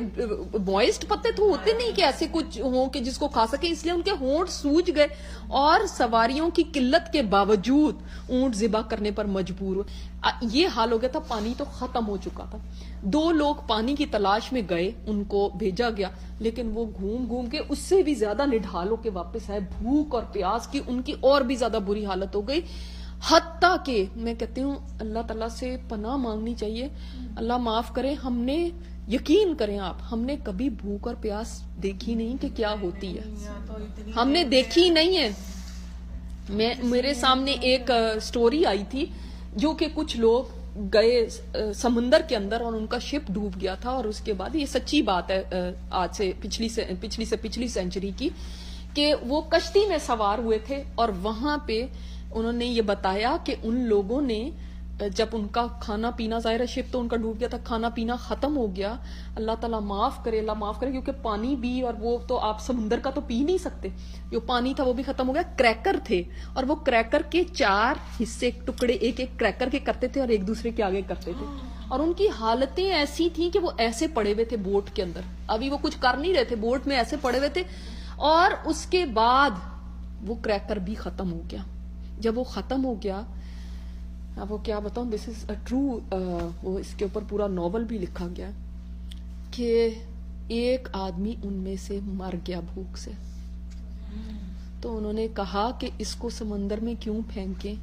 موئسٹ پتے تو ہوتے نہیں کہ ایسے کچھ ہو کہ جس کو کھا سکے. اس لیے ان کے ہونٹ سوج گئے اور سواریوں کی قلت کے باوجود اونٹ ذبح کرنے پر مجبور ہوئے. یہ حال ہو گیا تھا, پانی تو ختم ہو چکا تھا. 2 لوگ پانی کی تلاش میں گئے, ان کو بھیجا گیا, لیکن وہ گھوم کے اس سے بھی زیادہ نڈھال ہو کے واپس آئے. بھوک اور پیاس کی ان کی اور بھی زیادہ بری حالت ہو گئی. حتیٰ کہ میں کہتی ہوں اللہ تعالیٰ سے پناہ مانگنی چاہیے, اللہ معاف کرے, ہم نے یقین کریں آپ, ہم نے کبھی بھوک اور پیاس دیکھی نہیں کہ کیا ہوتی ہے, ہم نے دیکھی نہیں ہے. میرے سامنے ایک سٹوری آئی تھی جو کہ کچھ لوگ گئے سمندر کے اندر اور ان کا شپ ڈوب گیا تھا, اور اس کے بعد, یہ سچی بات ہے آج سے پچھلی سینچری کی, کہ وہ کشتی میں سوار ہوئے تھے اور وہاں پہ انہوں نے یہ بتایا کہ ان لوگوں نے جب ان کا کھانا پینا, ظاہر شپ تو ان کا ڈوب گیا تھا, کھانا پینا ختم ہو گیا. اللہ تعالیٰ معاف کرے, اللہ معاف کرے, کیونکہ پانی بھی, اور وہ تو آپ سمندر کا تو پی نہیں سکتے, جو پانی تھا وہ بھی ختم ہو گیا. کریکر تھے, اور وہ کریکر کے 4 حصے, ٹکڑے ایک کریکر کے کرتے تھے اور ایک دوسرے کے آگے کرتے تھے. اور ان کی حالتیں ایسی تھیں کہ وہ ایسے پڑے ہوئے تھے بوٹ کے اندر, ابھی وہ کچھ کر نہیں رہے تھے, بوٹ میں ایسے پڑے ہوئے تھے. اور اس کے بعد وہ کریکر بھی ختم ہو گیا. جب وہ ختم ہو گیا، اب وہ کیا بتاؤں، دس از اے ٹرو، وہ اس کے اوپر پورا ناول بھی لکھا گیا کہ ایک آدمی ان میں سے مر گیا بھوک سے. تو انہوں نے کہا کہ اس کو سمندر میں کیوں پھینکیں،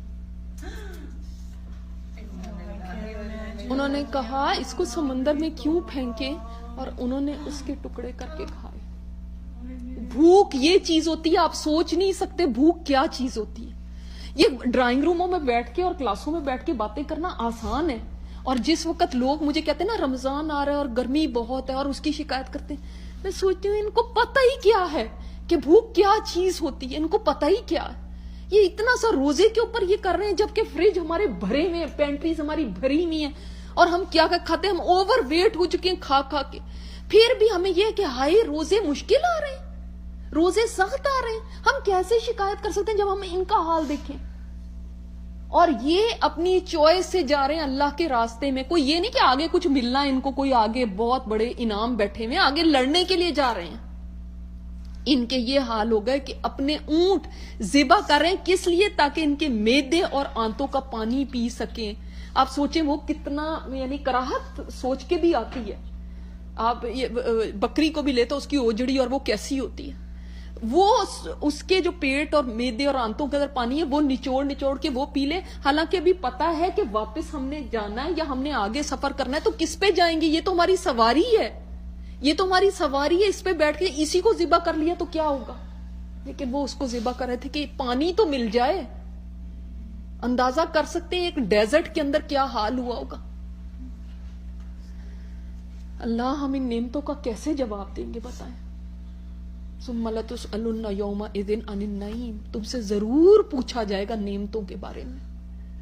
انہوں نے کہا اس کو سمندر میں کیوں پھینکیں، اور انہوں نے اس کے ٹکڑے کر کے کھائے. بھوک یہ چیز ہوتی ہے، آپ سوچ نہیں سکتے بھوک کیا چیز ہوتی ہے. یہ ڈرائنگ روموں میں بیٹھ کے اور کلاسوں میں بیٹھ کے باتیں کرنا آسان ہے، اور جس وقت لوگ مجھے کہتے ہیں نا رمضان آ رہا ہے اور گرمی بہت ہے اور اس کی شکایت کرتے ہیں، میں سوچتی ہوں ان کو پتہ ہی کیا ہے کہ بھوک کیا چیز ہوتی ہے، ان کو پتہ ہی کیا ہے. یہ اتنا سا روزے کے اوپر یہ کر رہے ہیں جبکہ فریج ہمارے بھرے ہوئے ہیں، پینٹریز ہماری بھری ہوئی ہیں، اور ہم کیا کھاتے ہیں، ہم اوور ویٹ ہو چکے ہیں کھا کھا کے. پھر بھی ہمیں یہ کہ ہائے روزے مشکل آ رہے ہیں، روزے سخت آ رہے ہیں، ہم کیسے شکایت کر سکتے ہیں جب ہم ان کا حال دیکھیں. اور یہ اپنی چوائس سے جا رہے ہیں اللہ کے راستے میں. کوئی یہ نہیں کہ آگے کچھ ملنا ہے ان کو، کوئی آگے بہت بڑے انعام بیٹھے ہوئے آگے لڑنے کے لیے جا رہے ہیں. ان کے یہ حال ہو گئے کہ اپنے اونٹ ذبح کر رہے ہیں، کس لیے؟ تاکہ ان کے معدے اور آنتوں کا پانی پی سکیں. آپ سوچیں وہ کتنا، یعنی کراہت سوچ کے بھی آتی ہے. آپ بکری کو بھی لے تو اس کی اوجڑی اور وہ کیسی ہوتی ہے، وہ اس کے جو پیٹ اور معدے اور آنتوں کے اندر پانی ہے وہ نچوڑ کے وہ پی لے. حالانکہ ابھی پتا ہے کہ واپس ہم نے جانا ہے یا ہم نے آگے سفر کرنا ہے، تو کس پہ جائیں گے؟ یہ تو ہماری سواری ہے، یہ تو ہماری سواری ہے، اس پہ بیٹھ کے اسی کو ذبح کر لیا تو کیا ہوگا. لیکن وہ اس کو ذبح کر رہے تھے کہ پانی تو مل جائے. اندازہ کر سکتے ہیں ایک ڈیزرٹ کے اندر کیا حال ہوا ہوگا. اللہ ہم ان نعمتوں کا کیسے جواب دیں گے بتائیں. ثم لتسألن یومئذ عن النعیم، تم سے ضرور پوچھا جائے گا نعمتوں کے بارے میں،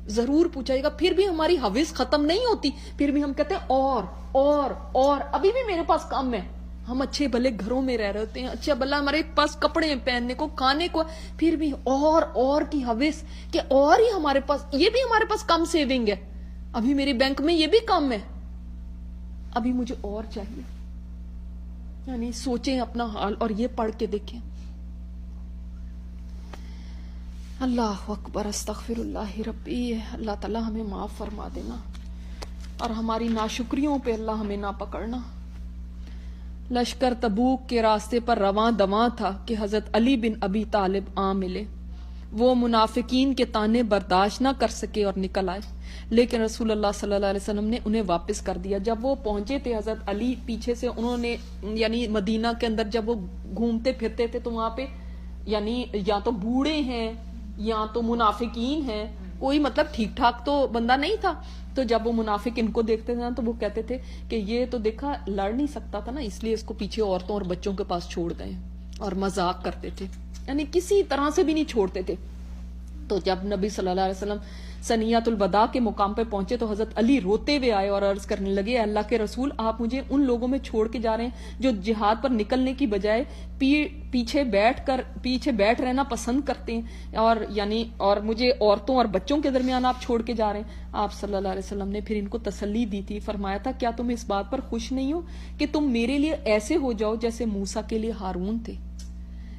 ضرور پوچھا جائے گا. پھر بھی ہماری حوث ختم نہیں ہوتی، پھر بھی ہم کہتے ہیں اور ابھی بھی میرے پاس کم ہے. ہم اچھے بھلے گھروں میں رہ رہے ہوتے ہیں، اچھا بھلا ہمارے پاس کپڑے ہیں پہننے کو، کھانے کو، پھر بھی اور کی حوث کہ اور ہی ہمارے پاس، یہ بھی ہمارے پاس کم سیونگ ہے، ابھی میری بینک میں یہ بھی کم ہے، ابھی مجھے اور چاہیے. یعنی سوچیں اپنا حال اور یہ پڑھ کے دیکھیں. اللہ اکبر، استغفر اللہ ربی. اللہ تعالیٰ ہمیں معاف فرما دینا اور ہماری ناشکریوں پہ اللہ ہمیں نہ پکڑنا. لشکر تبوک کے راستے پر رواں دواں تھا کہ حضرت علی بن ابی طالب آ ملے. وہ منافقین کے طعنے برداشت نہ کر سکے اور نکل آئے، لیکن رسول اللہ صلی اللہ علیہ وسلم نے انہیں واپس کر دیا. جب وہ پہنچے تھے حضرت علی پیچھے سے، انہوں نے یعنی مدینہ کے اندر جب وہ گھومتے پھرتے تھے تو وہاں پہ یعنی یا تو بوڑھے ہیں یا تو منافقین ہیں، کوئی مطلب ٹھیک ٹھاک تو بندہ نہیں تھا. تو جب وہ منافق ان کو دیکھتے تھے نا تو وہ کہتے تھے کہ یہ تو دیکھا لڑ نہیں سکتا تھا نا، اس لیے اس کو پیچھے عورتوں اور بچوں کے پاس چھوڑ گئے، اور مذاق کرتے تھے، یعنی کسی طرح سے بھی نہیں چھوڑتے تھے. تو جب نبی صلی اللہ علیہ وسلم سنیات الوداع کے مقام پہ پہنچے تو حضرت علی روتے ہوئے آئے اور عرض کرنے لگے، اللہ کے رسول آپ مجھے ان لوگوں میں چھوڑ کے جا رہے ہیں جو جہاد پر نکلنے کی بجائے پیچھے بیٹھ رہنا پسند کرتے ہیں، اور مجھے عورتوں اور بچوں کے درمیان آپ چھوڑ کے جا رہے ہیں. آپ صلی اللہ علیہ وسلم نے پھر ان کو تسلی دی تھی، فرمایا تھا کیا تم اس بات پر خوش نہیں ہو کہ تم میرے لیے ایسے ہو جاؤ جیسے موسیٰ کے لیے ہارون تھے.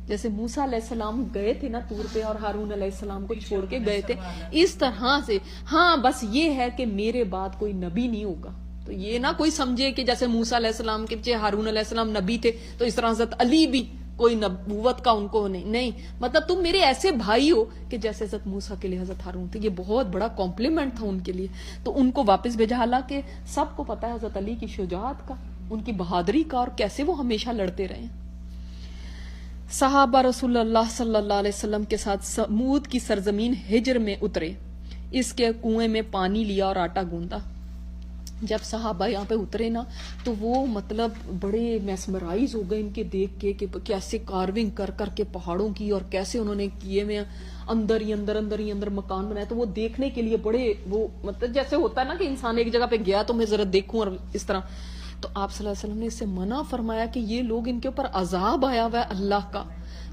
جیسے موسیٰ علیہ السلام گئے تھے نا طور پہ اور ہارون علیہ السلام کو چھوڑ کے گئے تھے، اس طرح سے. ہاں بس یہ ہے کہ میرے بعد کوئی نبی نہیں ہوگا. تو یہ نہ کوئی سمجھے کہ جیسے موسیٰ علیہ السلام کے پیچھے ہارون علیہ السلام نبی تھے تو اس طرح حضرت علی بھی کوئی نبوت کا ان کو نہیں. مطلب تم میرے ایسے بھائی ہو کہ جیسے حضرت موسیٰ کے لیے حضرت ہارون تھے. یہ بہت بڑا کمپلیمنٹ تھا ان کے لیے. تو ان کو واپس بھیجا، حالانکہ سب کو پتا ہے حضرت علی کی شجاعت کا، ان کی بہادری کا، اور کیسے وہ ہمیشہ لڑتے رہے. صحابہ رسول اللہ صلی اللہ علیہ وسلم کے ساتھ سمود کی سرزمین ہجر میں اترے، اس کے کنویں میں پانی لیا اور آٹا گوندا. جب صحابہ یہاں پہ اترے نا تو وہ مطلب بڑے میسمرائز ہو گئے ان کے دیکھ کے کہ کیسے کارونگ کر کے پہاڑوں کی، اور کیسے انہوں نے کیے میں اندر ہی مکان بنایا. تو وہ دیکھنے کے لیے بڑے وہ مطلب جیسے ہوتا ہے نا کہ انسان ایک جگہ پہ گیا تو میں ذرا دیکھوں اور اس طرح. تو آپ صلی اللہ علیہ وسلم نے اس سے منع فرمایا کہ یہ لوگ ان کے اوپر عذاب آیا ہوا ہے اللہ کا،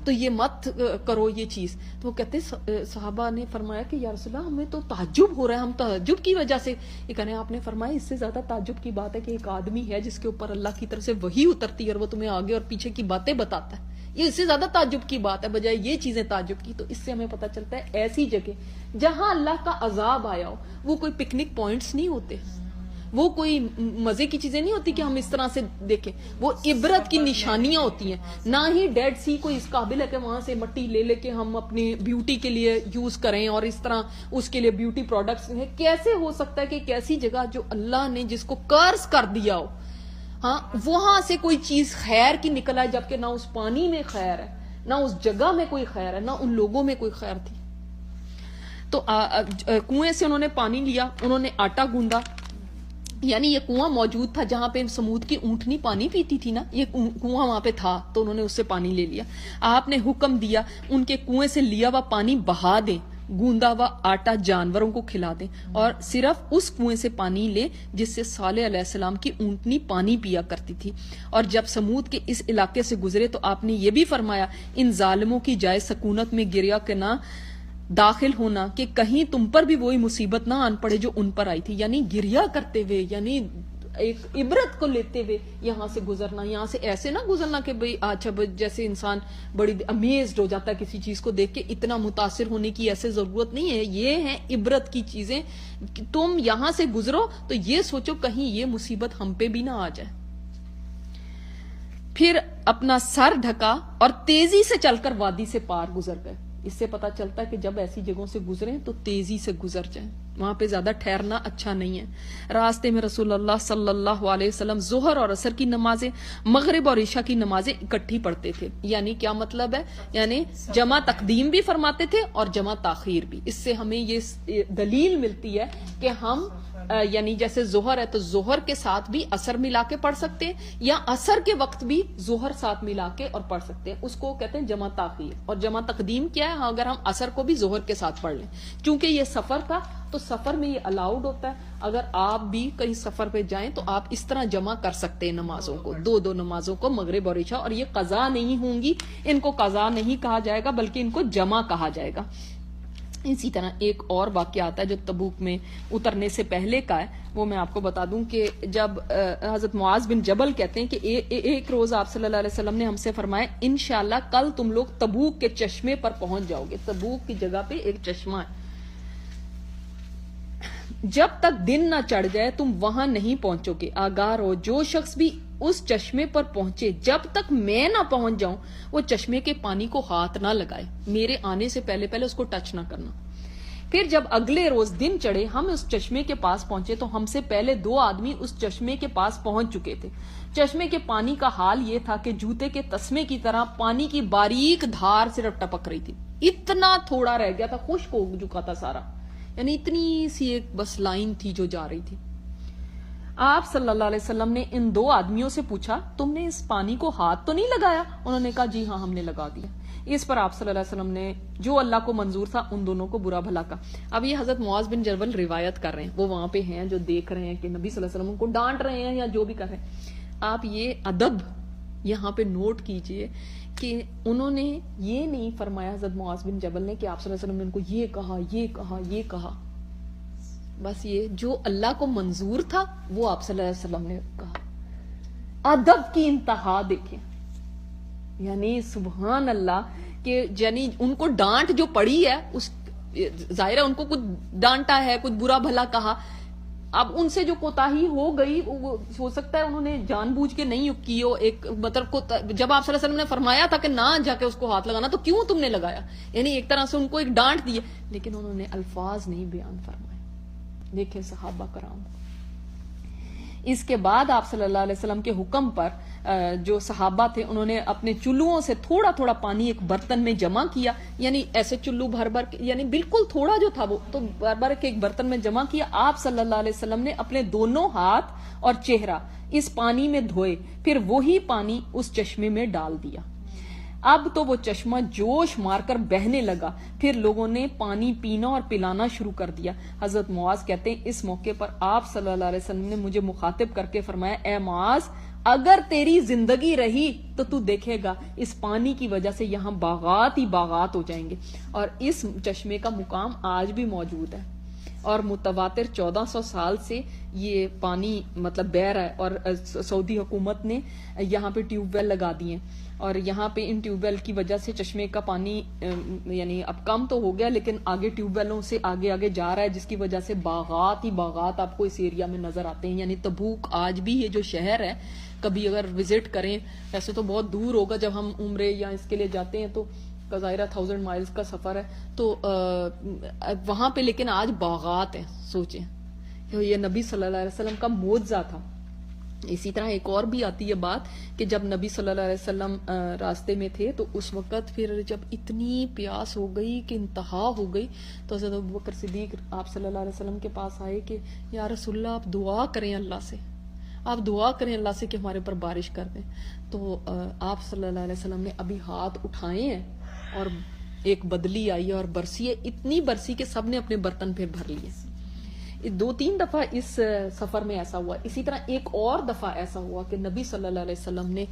تو یہ مت کرو یہ چیز. تو وہ کہتے صحابہ نے فرمایا کہ یا رسول اللہ ہمیں تو تعجب ہو رہا ہے، ہم تعجب کی وجہ سے یہ کہنے. آپ نے فرمایا اس سے زیادہ تعجب کی بات ہے کہ ایک آدمی ہے جس کے اوپر اللہ کی طرف سے وحی اترتی ہے اور وہ تمہیں آگے اور پیچھے کی باتیں بتاتا ہے. یہ اس سے زیادہ تعجب کی بات ہے بجائے یہ چیزیں تعجب کی. تو اس سے ہمیں پتہ چلتا ہے ایسی جگہ جہاں اللہ کا عذاب آیا ہو وہ کوئی پکنک پوائنٹس نہیں ہوتے, وہ کوئی مزے کی چیزیں نہیں ہوتی کہ ہم اس طرح سے دیکھیں, وہ عبرت کی نشانیاں ہوتی ہیں. نہ ہی ڈیڈ سی کوئی اس قابل ہے کہ وہاں سے مٹی لے کے ہم اپنی بیوٹی کے لیے یوز کریں اور اس طرح اس کے لیے بیوٹی پروڈکٹس ہیں. کیسے ہو سکتا ہے کہ ایک ایسی جگہ جو اللہ نے جس کو قرض کر دیا ہو, ہاں, وہاں سے کوئی چیز خیر کی نکل آئے, جبکہ نہ اس پانی میں خیر ہے, نہ اس جگہ میں کوئی خیر ہے, نہ ان لوگوں میں کوئی خیر تھی. تو کنویں سے انہوں نے پانی لیا, انہوں نے آٹا گوندا, یعنی یہ کنواں موجود تھا جہاں پہ سمود کی اونٹنی پانی پیتی تھی نا, یہ کنواں وہاں پہ تھا, تو انہوں نے اس سے پانی لے لیا. آپ نے حکم دیا ان کے کنویں سے لیا ہوا پانی بہا دیں, گوندا ہوا آٹا جانوروں کو کھلا دیں, اور صرف اس کنویں سے پانی لے جس سے صالح علیہ السلام کی اونٹنی پانی پیا کرتی تھی. اور جب سمود کے اس علاقے سے گزرے تو آپ نے یہ بھی فرمایا ان ظالموں کی جائے سکونت میں گریا کہ نہ داخل ہونا کہ کہیں تم پر بھی وہی مصیبت نہ آن پڑے جو ان پر آئی تھی. یعنی گریا کرتے ہوئے, یعنی ایک عبرت کو لیتے ہوئے یہاں سے گزرنا, یہاں سے ایسے نہ گزرنا کہ بھئی اچھا جیسے انسان بڑی امیزڈ ہو جاتا ہے کسی چیز کو دیکھ کے, اتنا متاثر ہونے کی ایسے ضرورت نہیں ہے. یہ ہیں عبرت کی چیزیں, تم یہاں سے گزرو تو یہ سوچو کہیں یہ مصیبت ہم پہ بھی نہ آ جائے. پھر اپنا سر ڈھکا اور تیزی سے چل کر وادی سے پار گزر گئے. اس سے پتا چلتا ہے کہ جب ایسی جگہوں سے گزریں تو تیزی سے گزر جائیں, وہاں پہ زیادہ ٹھہرنا اچھا نہیں ہے. راستے میں رسول اللہ صلی اللہ علیہ وسلم ظہر اور عصر کی نمازیں, مغرب اور عشاء کی نمازیں اکٹھی پڑھتے تھے. یعنی کیا مطلب ہے, یعنی جمع تقدیم بھی فرماتے تھے اور جمع تاخیر بھی. اس سے ہمیں یہ دلیل ملتی ہے کہ ہم یعنی جیسے ظہر ہے تو ظہر کے ساتھ بھی عصر ملا کے پڑھ سکتے ہیں, یا عصر کے وقت بھی ظہر ساتھ ملا کے اور پڑھ سکتے ہیں. اس کو کہتے ہیں جمع تاخیر. اور جمع تقدیم کیا ہے, اگر ہم عصر کو بھی ظہر کے ساتھ پڑھ لیں, چونکہ یہ سفر تھا تو سفر میں یہ الاؤڈ ہوتا ہے. اگر آپ بھی کہیں سفر پہ جائیں تو آپ اس طرح جمع کر سکتے ہیں نمازوں کو, دو نمازوں کو, مغرب اور عشاء. اور یہ قضا نہیں ہوں گی, ان کو قضا نہیں کہا جائے گا بلکہ ان کو جمع کہا جائے گا. اسی طرح ایک اور واقعہ آتا ہے جو تبوک میں اترنے سے پہلے کا ہے, وہ میں آپ کو بتا دوں کہ جب حضرت معاذ بن جبل کہتے ہیں کہ ایک روز آپ صلی اللہ علیہ وسلم نے ہم سے فرمایا انشاءاللہ کل تم لوگ تبوک کے چشمے پر پہنچ جاؤ گے. تبوک کی جگہ پہ ایک چشمہ ہے, جب تک دن نہ چڑھ جائے تم وہاں نہیں پہنچو گے. آگاہ رہو جو شخص بھی اس چشمے پر پہنچے جب تک میں نہ پہنچ جاؤں وہ چشمے کے پانی کو ہاتھ نہ لگائے, میرے آنے سے پہلے اس کو ٹچ نہ کرنا. پھر جب اگلے روز دن چڑھے ہم اس چشمے کے پاس پہنچے تو ہم سے پہلے 2 آدمی اس چشمے کے پاس پہنچ چکے تھے. چشمے کے پانی کا حال یہ تھا کہ جوتے کے تسمے کی طرح پانی کی باریک دھار صرف ٹپک رہی تھی. اتنا تھوڑا رہ گیا تھا, خشک ہو چکا تھا سارا, یعنی اتنی سی ایک بس لائن تھی جو جا رہی تھی. آپ صلی اللہ علیہ وسلم نے ان 2 آدمیوں سے پوچھا تم نے اس پانی کو ہاتھ تو نہیں لگایا؟ انہوں نے کہا جی ہاں ہم نے لگا دیا. اس پر آپ صلی اللہ علیہ وسلم نے جو اللہ کو منظور تھا ان دونوں کو برا بھلا کہا. اب یہ حضرت معاذ بن جبل روایت کر رہے ہیں, وہ وہاں پہ ہیں جو دیکھ رہے ہیں کہ نبی صلی اللہ علیہ وسلم کو ڈانٹ رہے ہیں یا جو بھی کر رہے ہیں. آپ یہ ادب یہاں پہ نوٹ کیجئے کہ انہوں نے یہ نہیں فرمایا حضرت معاذ بن جبل نے کہ آپ صلی اللہ علیہ وسلم نے ان کو یہ کہا یہ کہا یہ کہا. بس یہ جو اللہ کو منظور تھا وہ آپ صلی اللہ علیہ وسلم نے کہا. ادب کی انتہا دیکھیں, یعنی سبحان اللہ کہ یعنی ان کو ڈانٹ جو پڑی ہے اس ظاہر ہے ان کو کچھ ڈانٹا ہے, کچھ برا بھلا کہا. اب ان سے جو کوتاہی ہو گئی ہو سکتا ہے انہوں نے جان بوجھ کے نہیں کی ہو. ایک مطلب جب آپ صلی اللہ علیہ وسلم نے فرمایا تھا کہ نہ جا کے اس کو ہاتھ لگانا تو کیوں تم نے لگایا, یعنی ایک طرح سے ان کو ایک ڈانٹ دی, لیکن انہوں نے الفاظ نہیں بیان فرمائے. دیکھیں صحابہ کرام. اس کے بعد آپ صلی اللہ علیہ وسلم کے حکم پر جو صحابہ تھے انہوں نے اپنے چلوؤں سے تھوڑا تھوڑا پانی ایک برتن میں جمع کیا, یعنی ایسے چلو بھر بھر یعنی بالکل تھوڑا جو تھا وہ تو بھر بھر کے ایک برتن میں جمع کیا. آپ صلی اللہ علیہ وسلم نے اپنے دونوں ہاتھ اور چہرہ اس پانی میں دھوئے, پھر وہی پانی اس چشمے میں ڈال دیا. اب تو وہ چشمہ جوش مار کر بہنے لگا. پھر لوگوں نے پانی پینا اور پلانا شروع کر دیا. حضرت معاذ کہتے ہیں اس موقع پر آپ صلی اللہ علیہ وسلم نے مجھے مخاطب کر کے فرمایا اے معاذ اگر تیری زندگی رہی تو دیکھے گا اس پانی کی وجہ سے یہاں باغات ہی باغات ہو جائیں گے. اور اس چشمے کا مقام آج بھی موجود ہے. اور متواتر 1400 سال سے یہ پانی مطلب بہ رہا ہے، اور سعودی حکومت نے یہاں پہ ٹیوب ویل لگا دیے، اور یہاں پہ ان ٹیوب ویل کی وجہ سے چشمے کا پانی یعنی اب کم تو ہو گیا، لیکن آگے ٹیوب ویلوں سے آگے آگے جا رہا ہے، جس کی وجہ سے باغات ہی باغات آپ کو اس ایریا میں نظر آتے ہیں. یعنی تبوک آج بھی یہ جو شہر ہے، کبھی اگر وزٹ کریں، ویسے تو بہت دور ہوگا جب ہم عمرے یا اس کے لیے جاتے ہیں تو ظاہرہ 1000 مائلز کا سفر ہے، تو وہاں پہ لیکن آج باغات ہیں. سوچیں یہ نبی صلی اللہ علیہ وسلم کا معجزہ تھا. اسی طرح ایک اور بھی آتی ہے بات کہ جب نبی صلی اللہ علیہ وسلم راستے میں تھے تو اس وقت پھر جب اتنی پیاس ہو گئی کہ انتہا ہو گئی، تو حضرت ابوبکر صدیق آپ صلی اللہ علیہ وسلم کے پاس آئے کہ یا رسول اللہ آپ دعا کریں اللہ سے، آپ دعا کریں اللہ سے کہ ہمارے اوپر بارش کر دیں. تو آپ صلی اللہ علیہ وسلم نے ابھی ہاتھ اٹھائے ہیں اور ایک بدلی آئی ہے اور برسی ہے، اتنی برسی کہ سب نے اپنے برتن پھر بھر لیے. 2-3 دفعہ اس سفر میں ایسا ہوا. اسی طرح ایک اور دفعہ ایسا ہوا کہ نبی صلی اللہ علیہ وسلم نے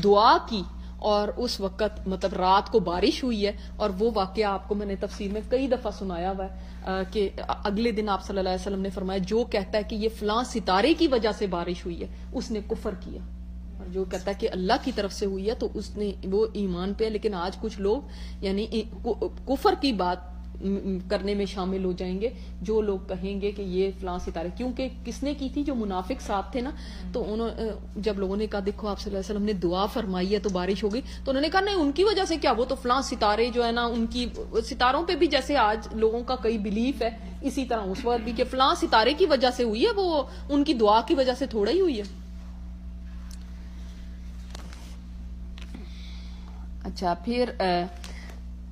دعا کی اور اس وقت مطلب رات کو بارش ہوئی ہے، اور وہ واقعہ آپ کو میں نے تفسیر میں کئی دفعہ سنایا ہوا ہے کہ اگلے دن آپ صلی اللہ علیہ وسلم نے فرمایا جو کہتا ہے کہ یہ فلاں ستارے کی وجہ سے بارش ہوئی ہے اس نے کفر کیا، اور جو کہتا ہے کہ اللہ کی طرف سے ہوئی ہے تو اس نے وہ ایمان پہ ہے. لیکن آج کچھ لوگ یعنی کفر کی بات کرنے میں شامل ہو جائیں گے، جو لوگ کہیں گے کہ یہ فلاں ستارے، کیونکہ کس نے کی تھی؟ جو منافق ساتھ تھے نا. تو جب لوگوں نے کہا دیکھو آپ صلی اللہ علیہ وسلم نے دعا فرمائی ہے تو بارش ہو گئی، تو انہوں نے کہا نہیں ان کی وجہ سے کیا، وہ تو فلاں ستارے جو ہے نا ان کی ستاروں پہ بھی جیسے آج لوگوں کا کئی بلیف ہے، اسی طرح اس وقت بھی کہ فلاں ستارے کی وجہ سے ہوئی ہے، وہ ان کی دعا کی وجہ سے تھوڑا ہی ہوئی ہے. اچھا پھر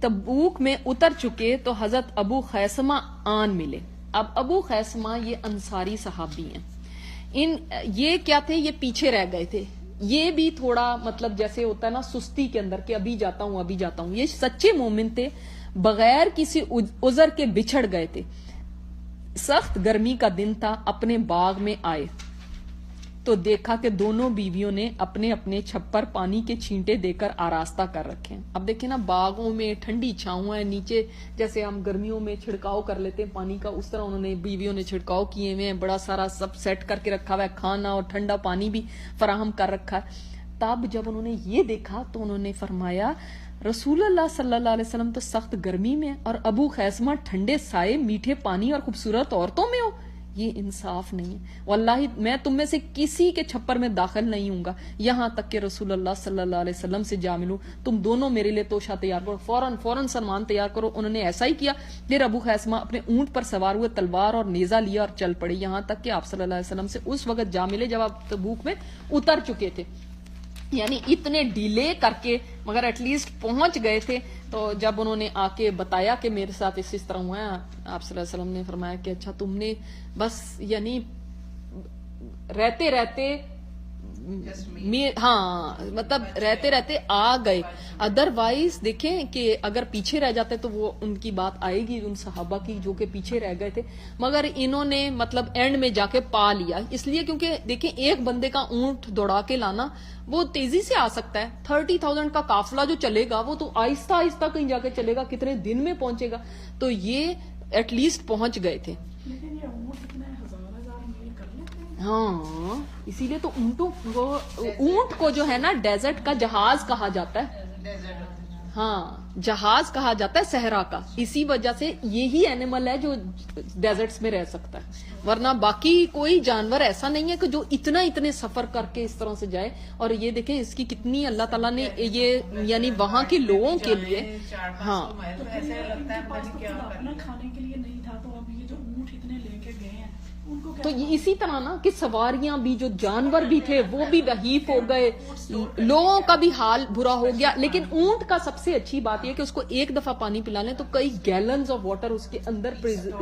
تبوک میں اتر چکے تو حضرت ابو خیثمہ آن ملے. اب ابو خیثمہ یہ انصاری صحابی ہیں. یہ کیا تھے؟ یہ پیچھے رہ گئے تھے. یہ بھی تھوڑا مطلب جیسے ہوتا ہے نا سستی کے اندر کہ ابھی جاتا ہوں ابھی جاتا ہوں. یہ سچے مومن تھے، بغیر کسی عذر کے بچھڑ گئے تھے. سخت گرمی کا دن تھا. اپنے باغ میں آئے تو دیکھا کہ دونوں بیویوں نے اپنے اپنے چھپر پانی کے چھینٹے دے کر آراستہ کر رکھے ہیں. اب دیکھیں نا باغوں میں ٹھنڈی چھاؤں ہے، نیچے جیسے ہم گرمیوں میں چھڑکاؤ کر لیتے ہیں پانی کا، اس طرح انہوں نے بیویوں نے چھڑکاؤ کیے ہوئے ہیں، بڑا سارا سب سیٹ کر کے رکھا ہوا ہے، کھانا اور ٹھنڈا پانی بھی فراہم کر رکھا ہے. تب جب انہوں نے یہ دیکھا تو انہوں نے فرمایا رسول اللہ صلی اللہ علیہ وسلم تو سخت گرمی میں اور ابو خیثمہ ٹھنڈے سائے میٹھے پانی اور خوبصورت عورتوں میں ہو، یہ انصاف نہیں ہے. واللہ میں تم میں سے کسی کے چھپر میں داخل نہیں ہوں گا یہاں تک کہ رسول اللہ صلی اللہ علیہ وسلم سے جا ملوں. تم دونوں میرے لیے توشہ تیار کرو، فوراً سامان تیار کرو. انہوں نے ایسا ہی کیا. پھر ابو خیثمہ اپنے اونٹ پر سوار ہوئے، تلوار اور نیزہ لیا اور چل پڑے، یہاں تک کہ آپ صلی اللہ علیہ وسلم سے اس وقت جا ملے جب آپ تبوک میں اتر چکے تھے. یعنی اتنے ڈیلے کر کے مگر ایٹ لیسٹ پہنچ گئے تھے. تو جب انہوں نے آ کے بتایا کہ میرے ساتھ اس طرح ہوا ہے، آپ صلی اللہ علیہ وسلم نے فرمایا کہ اچھا تم نے بس یعنی رہتے رہتے ہاں مطلب رہتے رہتے آ گئے. ادروائز دیکھیں کہ اگر پیچھے رہ جاتے تو وہ ان کی بات آئے گی ان صحابہ کی جو کہ پیچھے رہ گئے تھے، مگر انہوں نے مطلب اینڈ میں جا کے پا لیا. اس لیے کیونکہ دیکھیں ایک بندے کا اونٹ دوڑا کے لانا وہ تیزی سے آ سکتا ہے، 30,000 کا قافلہ جو چلے گا وہ تو آہستہ آہستہ کہیں جا کے چلے گا، کتنے دن میں پہنچے گا. تو یہ ایٹ لیسٹ پہنچ گئے تھے. ہاں اسی لیے تو اونٹ کو جو ہے نا ڈیزرٹ کا جہاز کہا جاتا ہے. ہاں جہاز کہا جاتا ہے صحرا کا، اسی وجہ سے یہی اینیمل ہے جو ڈیزرٹس میں رہ سکتا ہے، ورنہ باقی کوئی جانور ایسا نہیں ہے کہ جو اتنے سفر کر کے اس طرح سے جائے. اور یہ دیکھیں اس کی کتنی اللہ تعالیٰ نے یہ یعنی وہاں کے لوگوں کے لیے ہاں کھانے کے لیے نہیں تھا، تو اب یہ جو اونٹ اتنے لے کے گئے ہیں تو اسی طرح نا کہ سواریاں بھی جو جانور بھی تھے وہ بھی وحیف ہو گئے، لوگوں کا بھی حال برا ہو گیا. لیکن اونٹ کا سب سے اچھی بات یہ کہ اس کو ایک دفعہ پانی پلا لیں تو کئی گیلنز آف واٹر اس کے اندر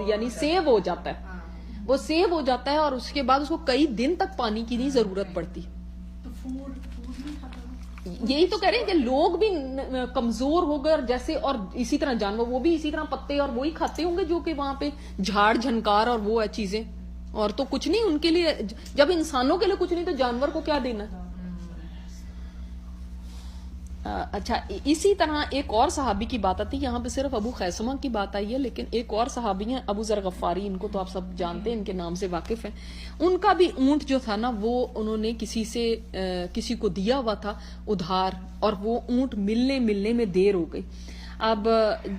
یعنی سیو ہو جاتا ہے، وہ سیو ہو جاتا ہے، اور اس کے بعد اس کو کئی دن تک پانی کی نہیں ضرورت پڑتی. یہی تو کہہ رہے ہیں کہ لوگ بھی کمزور ہو گئے، اور جیسے اور اسی طرح جانور وہ بھی اسی طرح پتے اور وہی کھاتے ہوں گے جو کہ وہاں پہ جھاڑ جھنکار اور وہ ہے چیزیں، اور تو کچھ نہیں ان کے لیے. جب انسانوں کے لیے کچھ نہیں تو جانور کو کیا دینا. اچھا اسی طرح ایک اور صحابی کی بات آتی ہے, یہاں پہ صرف ابو خیثمہ کی بات آئی ہے, لیکن ایک اور صحابی ہیں ابو ذر غفاری, ان کو تو آپ سب جانتے ہیں, ان کے نام سے واقف ہیں. ان کا بھی اونٹ جو تھا نا وہ انہوں نے کسی کو دیا ہوا تھا ادھار, اور وہ اونٹ ملنے میں دیر ہو گئی. اب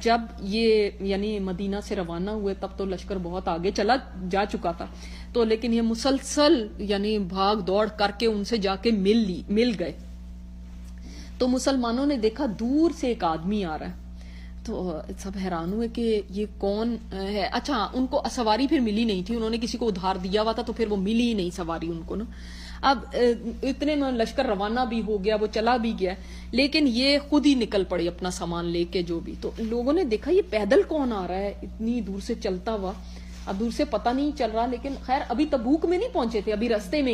جب یہ یعنی مدینہ سے روانہ ہوئے تب تو لشکر بہت آگے چلا جا چکا تھا, تو لیکن یہ مسلسل یعنی بھاگ دوڑ کر کے ان سے جا کے مل گئے. تو مسلمانوں نے دیکھا دور سے ایک آدمی آ رہا ہے, تو سب حیران ہوئے کہ یہ کون ہے. اچھا ان کو سواری پھر ملی نہیں تھی, انہوں نے کسی کو ادھار دیا ہوا تھا تو پھر وہ ملی ہی نہیں سواری ان کو نا. اب اتنے میں لشکر روانہ بھی ہو گیا, وہ چلا بھی گیا, لیکن یہ خود ہی نکل پڑے اپنا سامان لے کے جو بھی. تو لوگوں نے دیکھا یہ پیدل کون آ رہا ہے اتنی دور سے چلتا ہوا. اب دور سے پتہ نہیں چل رہا, لیکن خیر ابھی تبوک میں نہیں پہنچے تھے, ابھی رستے میں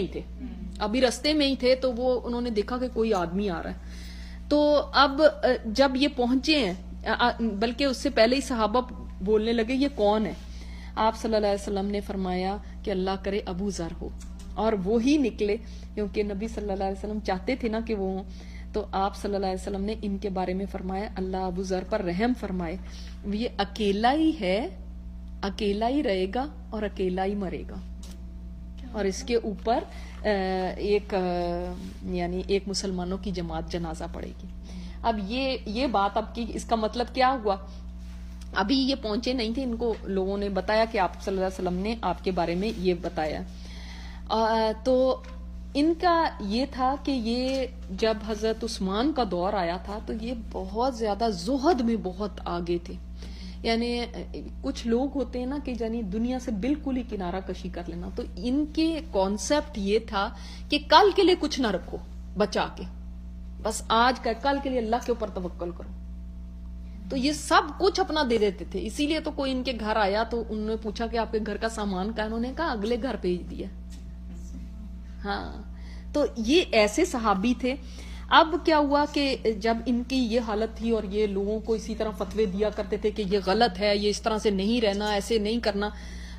ہی تھے. تو وہ انہوں نے دیکھا کہ کوئی آدمی آ رہا ہے. تو اب جب یہ پہنچے ہیں, بلکہ اس سے پہلے ہی صحابہ بولنے لگے یہ کون ہے. آپ صلی اللہ علیہ وسلم نے فرمایا کہ اللہ کرے ابو ذر ہو, اور وہی نکلے, کیونکہ نبی صلی اللہ علیہ وسلم چاہتے تھے نا کہ وہ ہوں. تو آپ صلی اللہ علیہ وسلم نے ان کے بارے میں فرمایا اللہ ابو ذر پر رحم فرمائے, یہ اکیلا ہی ہے, اکیلا ہی رہے گا اور اکیلا ہی مرے گا, اور اس کے اوپر ایک مسلمانوں کی جماعت جنازہ پڑے گی. اب یہ بات اب کی اس کا مطلب کیا ہوا, ابھی یہ پہنچے نہیں تھے, ان کو لوگوں نے بتایا کہ آپ صلی اللہ علیہ وسلم نے آپ کے بارے میں یہ بتایا. تو ان کا یہ تھا کہ یہ جب حضرت عثمان کا دور آیا تھا تو یہ بہت زیادہ زہد میں بہت آگے تھے. یعنی کچھ لوگ ہوتے ہیں نا کہ یعنی دنیا سے بالکل ہی کنارہ کشی کر لینا, تو ان کے کانسیپٹ یہ تھا کہ کل کے لیے کچھ نہ رکھو بچا کے, بس آج کا کل کے لیے اللہ کے اوپر توکل کرو. تو یہ سب کچھ اپنا دے دیتے تھے. اسی لیے تو کوئی ان کے گھر آیا تو انہوں نے پوچھا کہ آپ کے گھر کا سامان کا ہے, انہوں نے کہا اگلے گھر بھیج دیا. ہاں, تو یہ ایسے صحابی تھے. اب کیا ہوا کہ جب ان کی یہ حالت تھی اور یہ لوگوں کو اسی طرح فتوے دیا کرتے تھے کہ یہ غلط ہے, یہ اس طرح سے نہیں رہنا, ایسے نہیں کرنا,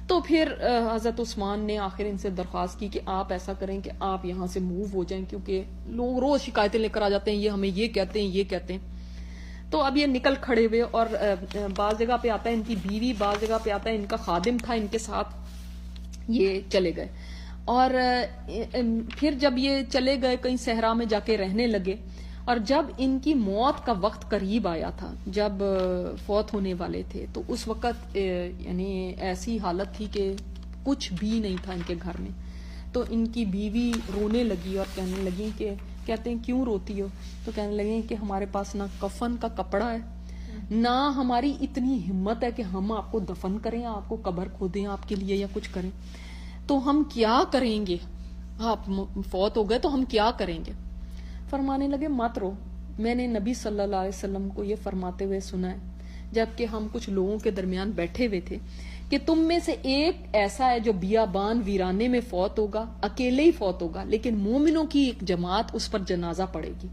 تو پھر حضرت عثمان نے آخر ان سے درخواست کی کہ آپ ایسا کریں کہ آپ یہاں سے موو ہو جائیں, کیونکہ لوگ روز شکایتیں لے کر آ جاتے ہیں, یہ ہمیں یہ کہتے ہیں. تو اب یہ نکل کھڑے ہوئے, اور بعض جگہ پہ آتا ہے ان کی بیوی, بعض جگہ پہ آتا ہے ان کا خادم تھا ان کے ساتھ, یہ چلے گئے. اور پھر جب یہ چلے گئے کہیں صحرا میں جا کے رہنے لگے, اور جب ان کی موت کا وقت قریب آیا تھا, جب فوت ہونے والے تھے, تو اس وقت یعنی ایسی حالت تھی کہ کچھ بھی نہیں تھا ان کے گھر میں. تو ان کی بیوی رونے لگی اور کہنے لگی کہ کہتے ہیں کیوں روتی ہو, تو کہنے لگے کہ ہمارے پاس نہ کفن کا کپڑا ہے, نہ ہماری اتنی ہمت ہے کہ ہم آپ کو دفن کریں, آپ کو قبر کھودیں آپ کے لیے یا کچھ کریں, تو ہم کیا کریں گے, آپ فوت ہو گئے تو ہم کیا کریں گے. فرمانے لگے مت رو, میں نے نبی صلی اللہ علیہ وسلم کو یہ فرماتے ہوئے سنا ہے جبکہ ہم کچھ لوگوں کے درمیان بیٹھے ہوئے تھے کہ تم میں سے ایک ایسا ہے جو بیابان ویرانے میں فوت ہوگا, اکیلے ہی فوت ہوگا, لیکن مومنوں کی ایک جماعت اس پر جنازہ پڑے گی.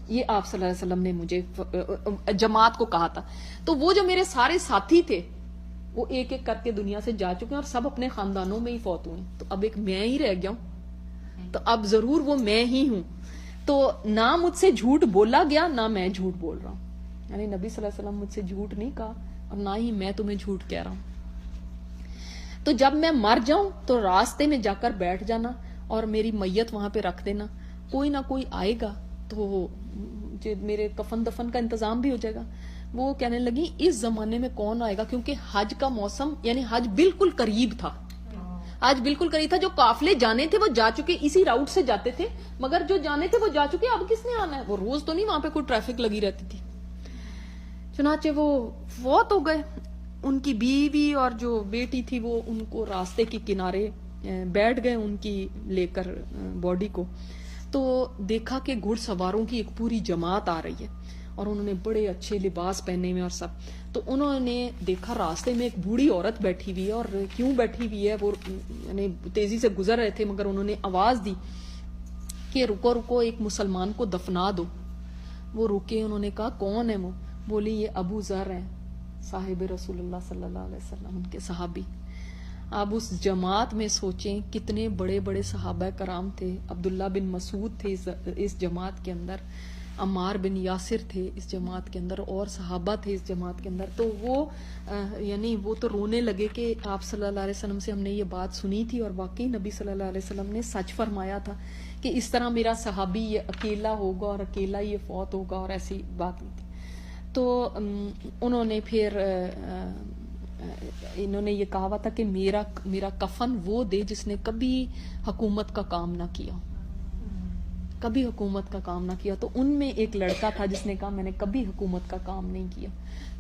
یہ آپ صلی اللہ علیہ وسلم نے مجھے جماعت کو کہا تھا. تو وہ جو میرے سارے ساتھی تھے وہ ایک ایک کر کے دنیا سے جا چکے ہیں اور سب اپنے خاندانوں میں ہی فوت ہوئے, تو اب ایک میں ہی رہ گیا ہوں, تو اب ضرور وہ میں ہی ہوں. تو نہ مجھ سے جھوٹ بولا گیا نہ میں جھوٹ بول رہا ہوں, یعنی نبی صلی اللہ علیہ وسلم مجھ سے جھوٹ نہیں کہا اور نہ ہی میں تمہیں جھوٹ کہہ رہا ہوں. تو جب میں مر جاؤں تو راستے میں جا کر بیٹھ جانا اور میری میت وہاں پہ رکھ دینا, کوئی نہ کوئی آئے گا تو میرے کفن دفن کا انتظام بھی ہو جائے گا. وہ کہنے لگی اس زمانے میں کون آئے گا, کیونکہ حج کا موسم یعنی حج بالکل قریب تھا, حج بالکل قریب تھا. جو قافلے جانے تھے وہ جا چکے, اسی راؤٹ سے جاتے تھے, مگر جو جانے تھے وہ جا چکے, اب کس نے آنا ہے. وہ روز تو نہیں وہاں پہ کوئی ٹریفک لگی رہتی تھی. چنانچہ وہ فوت ہو گئے. ان کی بیوی اور جو بیٹی تھی وہ ان کو راستے کے کنارے بیٹھ گئے ان کی لے کر باڈی کو. تو دیکھا کہ گھڑ سواروں کی ایک پوری جماعت آ رہی ہے اور انہوں نے بڑے اچھے لباس پہنے ہوئے اور سب. تو انہوں نے دیکھا راستے میں ایک بوڑھی عورت بیٹھی ہوئی ہے, اور کیوں بیٹھی ہوئی ہے, وہ یعنی تیزی سے گزر رہے تھے, مگر انہوں نے آواز دی کہ رکو رکو ایک مسلمان کو دفنا دو. وہ رکے, انہوں نے کہا کون ہے وہ, بولی یہ ابو ذر ہیں صاحب رسول اللہ صلی اللہ علیہ وسلم, ان کے صحابی. اب اس جماعت میں سوچیں کتنے بڑے بڑے صحابہ کرام تھے. عبداللہ بن مسعود تھے اس جماعت کے اندر, عمار بن یاسر تھے اس جماعت کے اندر اور صحابہ تھے اس جماعت کے اندر. تو وہ یعنی وہ تو رونے لگے کہ آپ صلی اللہ علیہ وسلم سے ہم نے یہ بات سنی تھی اور واقعی نبی صلی اللہ علیہ وسلم نے سچ فرمایا تھا کہ اس طرح میرا صحابی یہ اکیلا ہوگا اور اکیلا یہ فوت ہوگا اور ایسی بات نہیں تھی. تو انہوں نے پھر انہوں نے یہ کہا ہوا تھا کہ میرا کفن وہ دے جس نے کبھی حکومت کا کام نہ کیا, کبھی حکومت کا کام نہ کیا. تو ان میں ایک لڑکا تھا جس نے کہا میں نے کبھی حکومت کا کام نہیں کیا.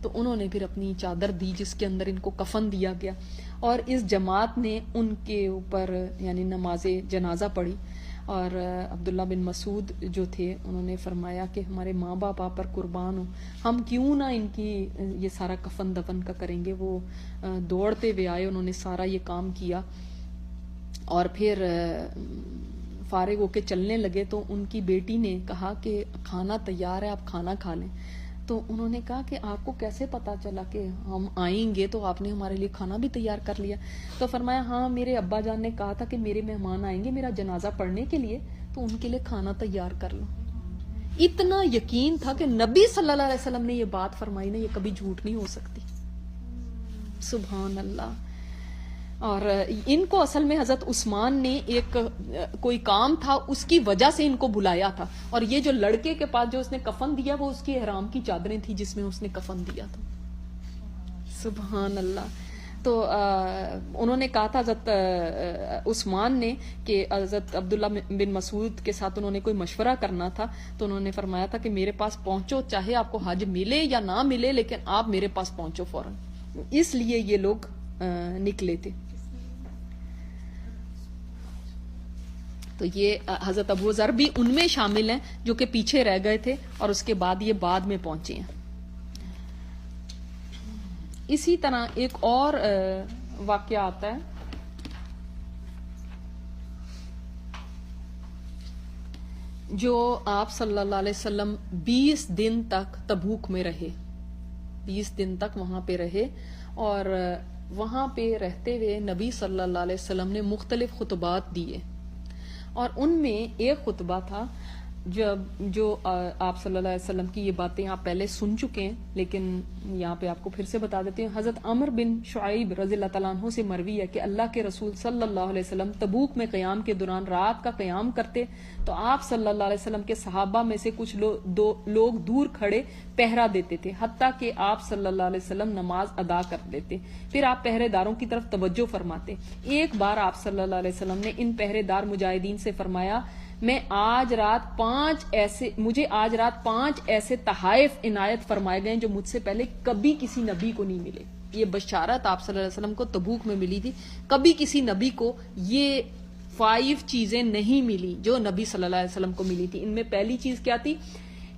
تو انہوں نے پھر اپنی چادر دی جس کے اندر ان کو کفن دیا گیا اور اس جماعت نے ان کے اوپر یعنی نماز جنازہ پڑھی. اور عبداللہ بن مسعود جو تھے انہوں نے فرمایا کہ ہمارے ماں باپ آپ پر قربان ہوں, ہم کیوں نہ ان کی یہ سارا کفن دفن کا کریں گے. وہ دوڑتے ہوئے آئے, انہوں نے سارا یہ کام کیا اور پھر فارغ ہو کے چلنے لگے. تو ان کی بیٹی نے کہا کہ کھانا تیار ہے, آپ کھانا کھا لیں. تو انہوں نے کہا کہ آپ کو کیسے پتا چلا کہ ہم آئیں گے, تو آپ نے ہمارے لیے کھانا بھی تیار کر لیا. تو فرمایا ہاں میرے ابا جان نے کہا تھا کہ میرے مہمان آئیں گے میرا جنازہ پڑھنے کے لیے, تو ان کے لیے کھانا تیار کر لو. اتنا یقین تھا کہ نبی صلی اللہ علیہ وسلم نے یہ بات فرمائی نا, یہ کبھی جھوٹ نہیں ہو سکتی. سبحان اللہ. اور ان کو اصل میں حضرت عثمان نے ایک کوئی کام تھا اس کی وجہ سے ان کو بلایا تھا, اور یہ جو لڑکے کے پاس جو اس نے کفن دیا وہ اس کی احرام کی چادریں تھیں جس میں اس نے کفن دیا تھا. سبحان اللہ. تو انہوں نے کہا تھا حضرت عثمان نے کہ حضرت عبداللہ بن مسعود کے ساتھ انہوں نے کوئی مشورہ کرنا تھا, تو انہوں نے فرمایا تھا کہ میرے پاس پہنچو, چاہے آپ کو حج ملے یا نہ ملے لیکن آپ میرے پاس پہنچو فوراً. اس لیے یہ لوگ نکلے تھے. تو یہ حضرت ابو ذر بھی ان میں شامل ہیں جو کہ پیچھے رہ گئے تھے اور اس کے بعد یہ بعد میں پہنچے ہیں. اسی طرح ایک اور واقعہ آتا ہے جو آپ صلی اللہ علیہ وسلم 20 دن تک تبوک میں رہے, 20 دن تک وہاں پہ رہے, اور وہاں پہ رہتے ہوئے نبی صلی اللہ علیہ وسلم نے مختلف خطبات دیے, اور ان میں ایک خطبہ تھا جو آپ صلی اللہ علیہ وسلم کی یہ باتیں آپ پہلے سن چکے ہیں لیکن یہاں پہ آپ کو پھر سے بتا دیتے ہیں. حضرت عمر بن شعیب رضی اللہ تعالیٰ عنہ سے مروی ہے کہ اللہ کے رسول صلی اللہ علیہ وسلم تبوک میں قیام کے دوران رات کا قیام کرتے تو آپ صلی اللہ علیہ وسلم کے صحابہ میں سے کچھ لوگ دور کھڑے پہرا دیتے تھے حتیٰ کہ آپ صلی اللہ علیہ وسلم نماز ادا کر دیتے, پھر آپ پہرے داروں کی طرف توجہ فرماتے. ایک بار آپ صلی اللہ علیہ وسلم نے ان پہرے دار مجاہدین سے فرمایا مجھے آج رات 5 ایسے تحائف عنایت فرمائے گئے جو مجھ سے پہلے کبھی کسی نبی کو نہیں ملے. یہ بشارت آپ صلی اللہ علیہ وسلم کو تبوک میں ملی تھی, کبھی کسی نبی کو یہ 5 چیزیں نہیں ملی جو نبی صلی اللہ علیہ وسلم کو ملی تھی. ان میں پہلی چیز کیا تھی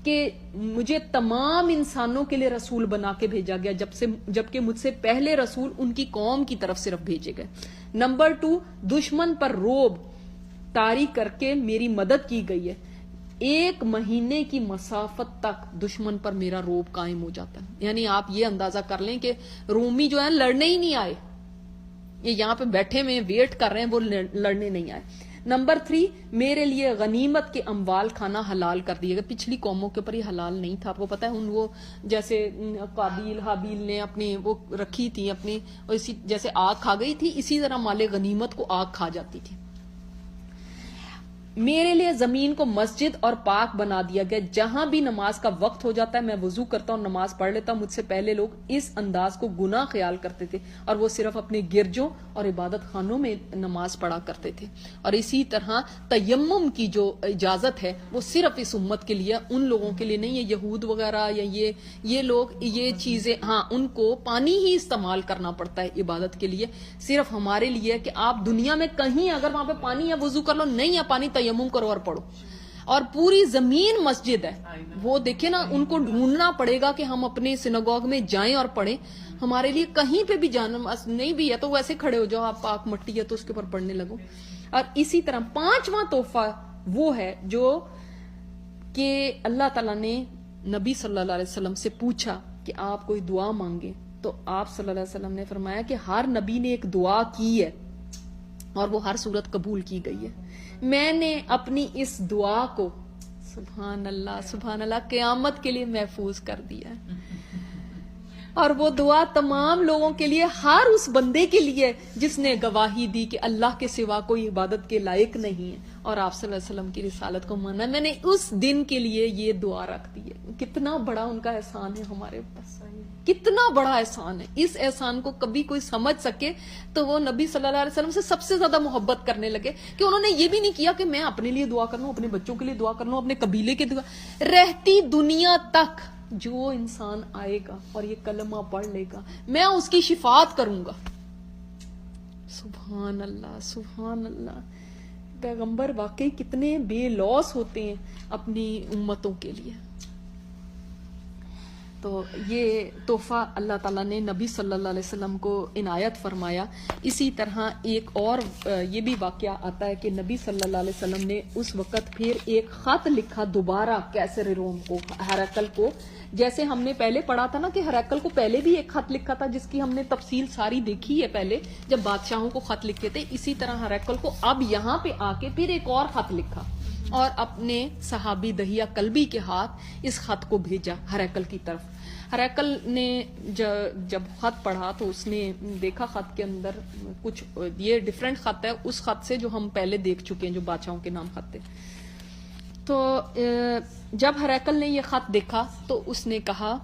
کہ مجھے تمام انسانوں کے لیے رسول بنا کے بھیجا گیا جبکہ مجھ سے پہلے رسول ان کی قوم کی طرف صرف بھیجے گئے. نمبر 2, دشمن پر روب طاری کر کے میری مدد کی گئی ہے. 1 مہینے کی مسافت تک دشمن پر میرا روب قائم ہو جاتا ہے. یعنی آپ یہ اندازہ کر لیں کہ رومی جو ہے لڑنے ہی نہیں آئے, یہ یہاں پہ بیٹھے میں ویٹ کر رہے ہیں, وہ لڑنے نہیں آئے. نمبر 3, میرے لیے غنیمت کے اموال کھانا حلال کر دیے گا. پچھلی قوموں کے اوپر یہ حلال نہیں تھا, آپ کو پتا ہے. وہ جیسے قابیل حابیل نے اپنی وہ رکھی تھی اپنی, اسی جیسے آگ کھا گئی تھی اسی طرح مال غنیمت کو آگ کھا جاتی تھی. میرے لیے زمین کو مسجد اور پاک بنا دیا گیا, جہاں بھی نماز کا وقت ہو جاتا ہے میں وضو کرتا ہوں نماز پڑھ لیتا ہوں. مجھ سے پہلے لوگ اس انداز کو گناہ خیال کرتے تھے اور وہ صرف اپنے گرجوں اور عبادت خانوں میں نماز پڑھا کرتے تھے. اور اسی طرح تیمم کی جو اجازت ہے وہ صرف اس امت کے لیے, ان لوگوں کے لیے نہیں ہے. یہود وغیرہ یا یہ لوگ یہ چیزیں, ہاں ان کو پانی ہی استعمال کرنا پڑتا ہے عبادت کے لیے. صرف ہمارے لیے کہ آپ دنیا میں کہیں اگر وہاں پہ پانی ہے وضو کر لو, نہیں ہے پانی تیمم کرو اور پڑھو. اور پوری زمین مسجد ہے, وہ دیکھیں نا ان کو ڈھونڈنا پڑے گا کہ ہم اپنے سنگوگ میں جائیں اور پڑھیں. ہمارے لیے کہیں پہ بھی جانا نہیں بھی ہے تو ویسے کھڑے ہو جاؤ, آپ پاک مٹی ہے تو اس کے اوپر پڑھنے لگو. اور اسی طرح 5واں تحفہ وہ ہے جو کہ اللہ تعالیٰ نے نبی صلی اللہ علیہ وسلم سے پوچھا کہ آپ کوئی دعا مانگے, تو آپ صلی اللہ علیہ وسلم نے فرمایا کہ ہر نبی نے ایک دعا کی ہے اور وہ ہر صورت قبول کی گئی ہے. میں نے اپنی اس دعا کو سبحان اللہ سبحان اللہ، قیامت کے لیے محفوظ کر دیا ہے. اور وہ دعا تمام لوگوں کے لیے، ہر اس بندے کے لیے جس نے گواہی دی کہ اللہ کے سوا کوئی عبادت کے لائق نہیں ہے اور آپ صلی اللہ علیہ وسلم کی رسالت کو مانا. میں نے اس دن کے لیے یہ دعا رکھ دی ہے. کتنا بڑا ان کا احسان ہے ہمارے اوپر، کتنا بڑا احسان ہے. اس احسان کو کبھی کوئی سمجھ سکے تو وہ نبی صلی اللہ علیہ وسلم سے سب سے زیادہ محبت کرنے لگے کہ انہوں نے یہ بھی نہیں کیا کہ میں اپنے لیے دعا کر لوں، اپنے بچوں کے لیے دعا کر لوں، اپنے قبیلے کے دعا. رہتی دنیا تک جو انسان آئے گا اور یہ کلمہ پڑھ لے گا میں اس کی شفاعت کروں گا. سبحان اللہ سبحان اللہ. پیغمبر واقعی کتنے بے لوث ہوتے ہیں اپنی امتوں کے لیے. تو یہ تحفہ اللہ تعالیٰ نے نبی صلی اللہ علیہ وسلم کو عنایت فرمایا. اسی طرح ایک اور یہ بھی واقعہ آتا ہے کہ نبی صلی اللہ علیہ وسلم نے اس وقت پھر ایک خط لکھا دوبارہ کیسر روم کو، ہرقل کو. جیسے ہم نے پہلے پڑھا تھا نا کہ ہرقل کو پہلے بھی ایک خط لکھا تھا جس کی ہم نے تفصیل ساری دیکھی ہے پہلے جب بادشاہوں کو خط لکھے تھے. اسی طرح ہرقل کو اب یہاں پہ آ کے پھر ایک اور خط لکھا اور اپنے صحابی دہیہ کلبی کے ہاتھ اس خط کو بھیجا ہرقل کی طرف. ہرقل نے جب خط پڑھا تو اس نے دیکھا خط کے اندر کچھ یہ ڈیفرنٹ خط ہے اس خط سے جو ہم پہلے دیکھ چکے ہیں جو بادشاہوں کے نام خط تھے. تو جب ہرقل نے یہ خط دیکھا تو اس نے کہا،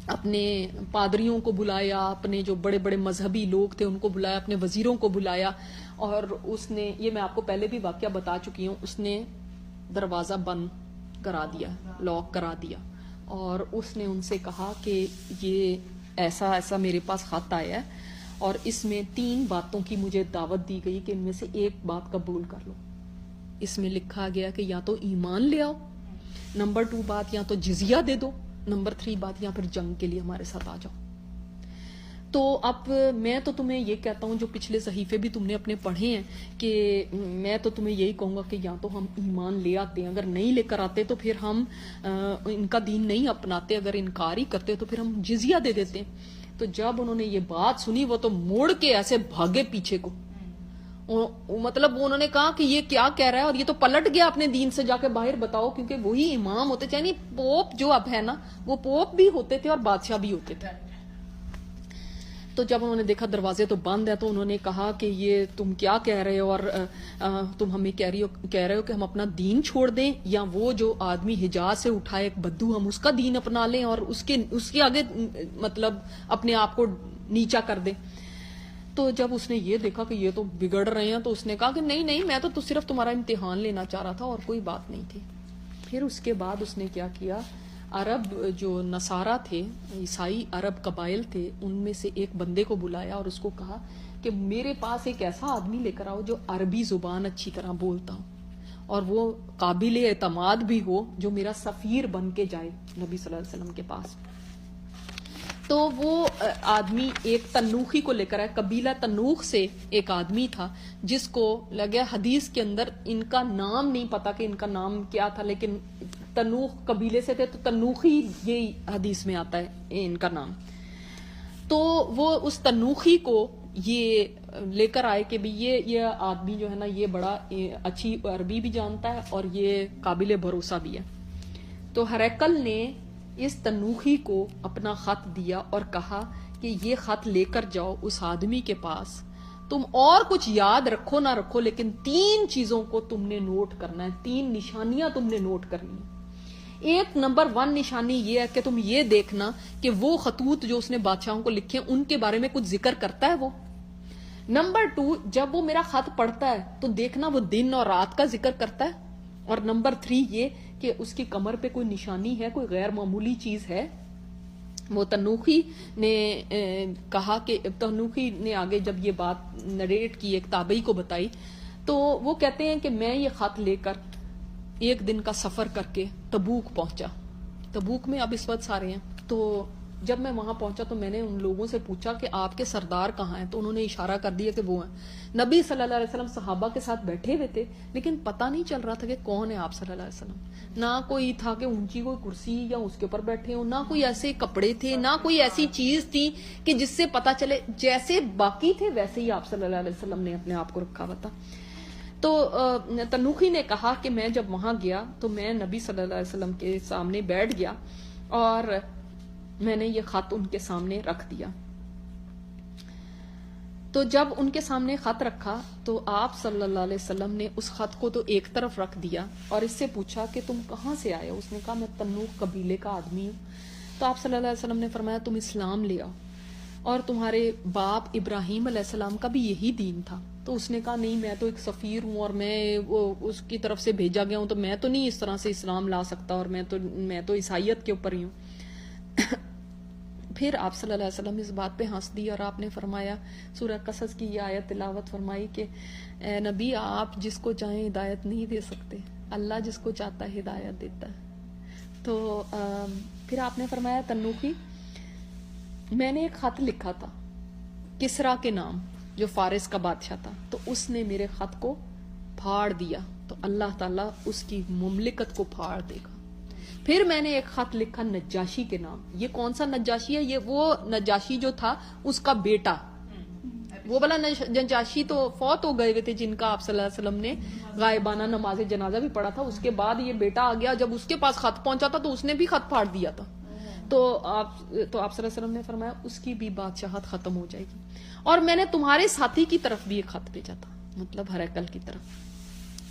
اپنے پادریوں کو بلایا، اپنے جو بڑے بڑے مذہبی لوگ تھے ان کو بلایا، اپنے وزیروں کو بلایا اور اس نے، یہ میں آپ کو پہلے بھی واقعہ بتا چکی ہوں، اس نے دروازہ بند کرا دیا، لاک کرا دیا اور اس نے ان سے کہا کہ یہ ایسا ایسا میرے پاس خط آیا ہے اور اس میں 3 باتوں کی مجھے دعوت دی گئی کہ ان میں سے ایک بات قبول کر لو. اس میں لکھا گیا کہ یا تو ایمان لے آؤ، نمبر 2 بات یا تو جزیہ دے دو، نمبر 3 بات یا پھر جنگ کے لیے ہمارے ساتھ آ جاؤ. تو اب میں تو تمہیں یہ کہتا ہوں جو پچھلے صحیفے بھی تم نے اپنے پڑھے ہیں کہ میں تو تمہیں یہی کہوں گا کہ یا تو ہم ایمان لے آتے ہیں، اگر نہیں لے کر آتے تو پھر ہم ان کا دین نہیں اپناتے، اگر انکار ہی کرتے تو پھر ہم جزیہ دے دیتے ہیں. تو جب انہوں نے یہ بات سنی وہ تو موڑ کے ایسے بھاگے پیچھے کو، مطلب انہوں نے کہا کہ یہ کیا کہہ رہا ہے اور یہ تو پلٹ گیا اپنے دین سے، جا کے باہر بتاؤ. کیونکہ وہی امام ہوتے تھے، یعنی پوپ جو اب ہے نا وہ پوپ بھی ہوتے تھے اور بادشاہ بھی ہوتے تھے. تو جب انہوں نے دیکھا دروازے تو بند ہے تو انہوں نے کہا کہ یہ تم کیا کہہ رہے ہو اور تم ہمیں کہہ رہے ہو کہ ہم اپنا دین چھوڑ دیں یا وہ جو آدمی حجاز سے اٹھائے ایک بدو ہم اس کا دین اپنا لیں اور اس کے آگے مطلب اپنے آپ کو نیچا کر دیں. تو جب اس نے یہ دیکھا کہ یہ تو بگڑ رہے ہیں تو اس نے کہا کہ نہیں میں تو صرف تمہارا امتحان لینا چاہ رہا تھا اور کوئی بات نہیں تھی. پھر اس کے بعد اس نے کیا کیا، عرب جو نصارہ تھے، عیسائی عرب قبائل تھے، ان میں سے ایک بندے کو بلایا اور اس کو کہا کہ میرے پاس ایک ایسا آدمی لے کر آؤ جو عربی زبان اچھی طرح بولتا ہو اور وہ قابل اعتماد بھی ہو، جو میرا سفیر بن کے جائے نبی صلی اللہ علیہ وسلم کے پاس. تو وہ آدمی ایک تنوخی کو لے کر آئے، قبیلہ تنوخ سے ایک آدمی تھا جس کو لگا حدیث کے اندر ان کا نام نہیں پتا کہ ان کا نام کیا تھا، لیکن تنوخ قبیلے سے تھے تو تنوخی یہ حدیث میں آتا ہے ان کا نام. تو وہ اس تنوخی کو یہ لے کر آئے کہ یہ آدمی جو ہے نا یہ بڑا اچھی عربی بھی جانتا ہے اور یہ قابل بھروسہ بھی ہے. تو ہرقل نے اس تنوخی کو اپنا خط دیا اور کہا کہ یہ خط لے کر جاؤ اس آدمی کے پاس، تم اور کچھ یاد رکھو نہ رکھو لیکن 3 چیزوں کو تم نے نوٹ کرنا ہے، 3 نشانیاں تم نے نوٹ کرنی ہیں. ایک نمبر 1 نشانی یہ ہے کہ تم یہ دیکھنا کہ وہ خطوط جو اس نے بادشاہوں کو لکھے ان کے بارے میں کچھ ذکر کرتا ہے وہ. نمبر 2 جب وہ میرا خط پڑھتا ہے تو دیکھنا وہ دن اور رات کا ذکر کرتا ہے. اور نمبر 3 یہ کہ اس کی کمر پہ کوئی نشانی ہے، کوئی غیر معمولی چیز ہے. وہ تنوخی نے کہا کہ تنوخی نے آگے جب یہ بات نریٹ کی ایک تابعی کو بتائی تو وہ کہتے ہیں کہ میں یہ خط لے کر 1 دن کا سفر کر کے تبوک پہنچا. تبوک میں اب اس وقت سارے ہیں. تو جب میں وہاں پہنچا تو میں نے ان لوگوں سے پوچھا کہ آپ کے سردار کہاں ہیں، تو انہوں نے اشارہ کر دیا کہ وہ ہیں. نبی صلی اللہ علیہ وسلم صحابہ کے ساتھ بیٹھے ہوئے تھے لیکن پتہ نہیں چل رہا تھا کہ کون ہے آپ صلی اللہ علیہ وسلم. نہ کوئی تھا کہ اونچی کوئی کرسی یا اس کے اوپر بیٹھے ہوں، نہ کوئی ایسے کپڑے تھے، نہ کوئی ایسی چیز تھی کہ جس سے پتہ چلے. جیسے باقی تھے ویسے ہی آپ صلی اللہ علیہ وسلم نے اپنے آپ کو رکھا ہوا تھا. تو تنوخی نے کہا کہ میں جب وہاں گیا تو میں نبی صلی اللہ علیہ وسلم کے سامنے بیٹھ گیا اور میں نے یہ خط ان کے سامنے رکھ دیا. تو جب ان کے سامنے خط رکھا تو آپ صلی اللہ علیہ وسلم نے اس خط کو تو ایک طرف رکھ دیا اور اس سے پوچھا کہ تم کہاں سے آئے ہو؟ اس نے کہا میں تنوخ قبیلے کا آدمی ہوں. تو آپ صلی اللہ علیہ وسلم نے فرمایا تم اسلام لے آؤ، اور تمہارے باپ ابراہیم علیہ السلام کا بھی یہی دین تھا. تو اس نے کہا نہیں، میں تو ایک سفیر ہوں اور میں اس کی طرف سے بھیجا گیا ہوں، تو میں تو نہیں اس طرح سے اسلام لا سکتا، اور میں تو عیسائیت کے اوپر ہی ہوں. پھر آپ صلی اللہ علیہ وسلم اس بات پہ ہنس دی اور آپ نے فرمایا، سورہ قصص کی یہ آیت تلاوت فرمائی کہ اے نبی، آپ جس کو چاہیں ہدایت نہیں دے سکتے، اللہ جس کو چاہتا ہے ہدایت دیتا ہے. تو پھر آپ نے فرمایا تنوخی، میں نے ایک خط لکھا تھا کسرا کے نام، جو فارس کا بادشاہ تھا، تو اس نے میرے خط کو پھاڑ دیا، تو اللہ تعالیٰ اس کی مملکت کو پھاڑ دے گا. پھر میں نے ایک خط لکھا نجاشی کے نام. یہ کون سا نجاشی ہے؟ یہ وہ نجاشی جو تھا اس کا بیٹا. وہ والا نجاشی تو فوت ہو گئے تھے جن کا آپ صلی اللہ علیہ وسلم نے غائبانہ نماز جنازہ بھی پڑھا تھا. اس کے بعد یہ بیٹا آ گیا، جب اس کے پاس خط پہنچا تھا تو اس نے بھی خط پھاڑ دیا تھا. تو آپ صلی اللہ علیہ وسلم نے فرمایا اس کی بھی بادشاہت ختم ہو جائے گی. اور میں نے تمہارے ساتھی کی طرف بھی ایک خط بھیجا تھا، مطلب ہرقل کی طرف.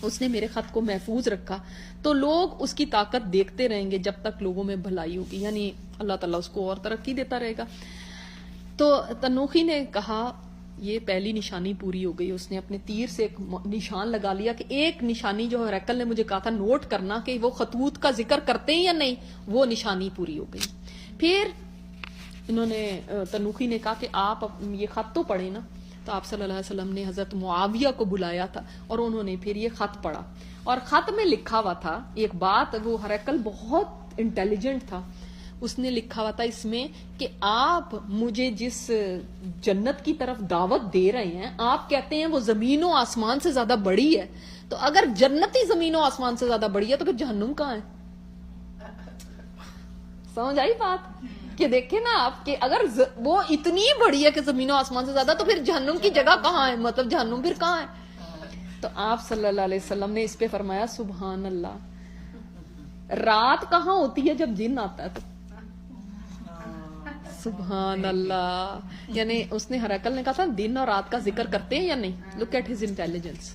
اس نے میرے خط کو محفوظ رکھا، تو لوگ اس کی طاقت دیکھتے رہیں گے جب تک لوگوں میں بھلائی ہوگی، یعنی اللہ تعالیٰ اس کو اور ترقی دیتا رہے گا. تو تنوخی نے کہا یہ پہلی نشانی پوری ہو گئی. اس نے اپنے تیر سے ایک نشان لگا لیا کہ ایک نشانی جو ہرقل نے مجھے کہا تھا نوٹ کرنا کہ وہ خطوط کا ذکر کرتے ہیں یا نہیں، وہ نشانی پوری ہو گئی. پھر انہوں نے تنوخی نے کہا کہ آپ یہ خط تو پڑھیں نا. تو آپ صلی اللہ علیہ وسلم نے حضرت معاویہ کو بلایا تھا اور انہوں نے پھر یہ خط پڑھا، اور خط میں لکھا ہوا تھا ایک بات. وہ ہرقل بہت انٹیلیجنٹ تھا، اس نے لکھا ہوا تھا اس میں کہ آپ مجھے جس جنت کی طرف دعوت دے رہے ہیں، آپ کہتے ہیں وہ زمین و آسمان سے زیادہ بڑی ہے. تو اگر جنت ہی زمین و آسمان سے زیادہ بڑی ہے تو پھر جہنم کہاں ہے؟ سمجھ آئی بات؟ کہ دیکھیں نا آپ کہ اگر وہ اتنی بڑی ہے کہ زمین و آسمان سے زیادہ، تو پھر جہنم کی جگہ کہاں ہے؟ مطلب جہنم پھر کہاں ہے؟ تو آپ صلی اللہ علیہ وسلم نے اس پہ فرمایا سبحان اللہ، رات کہاں ہوتی ہے جب جن آتا ہے؟ تو سبحان اللہ، یعنی اس نے ہرقل نے کہا تھا دن اور رات کا ذکر کرتے ہیں یا نہیں. Look at his intelligence.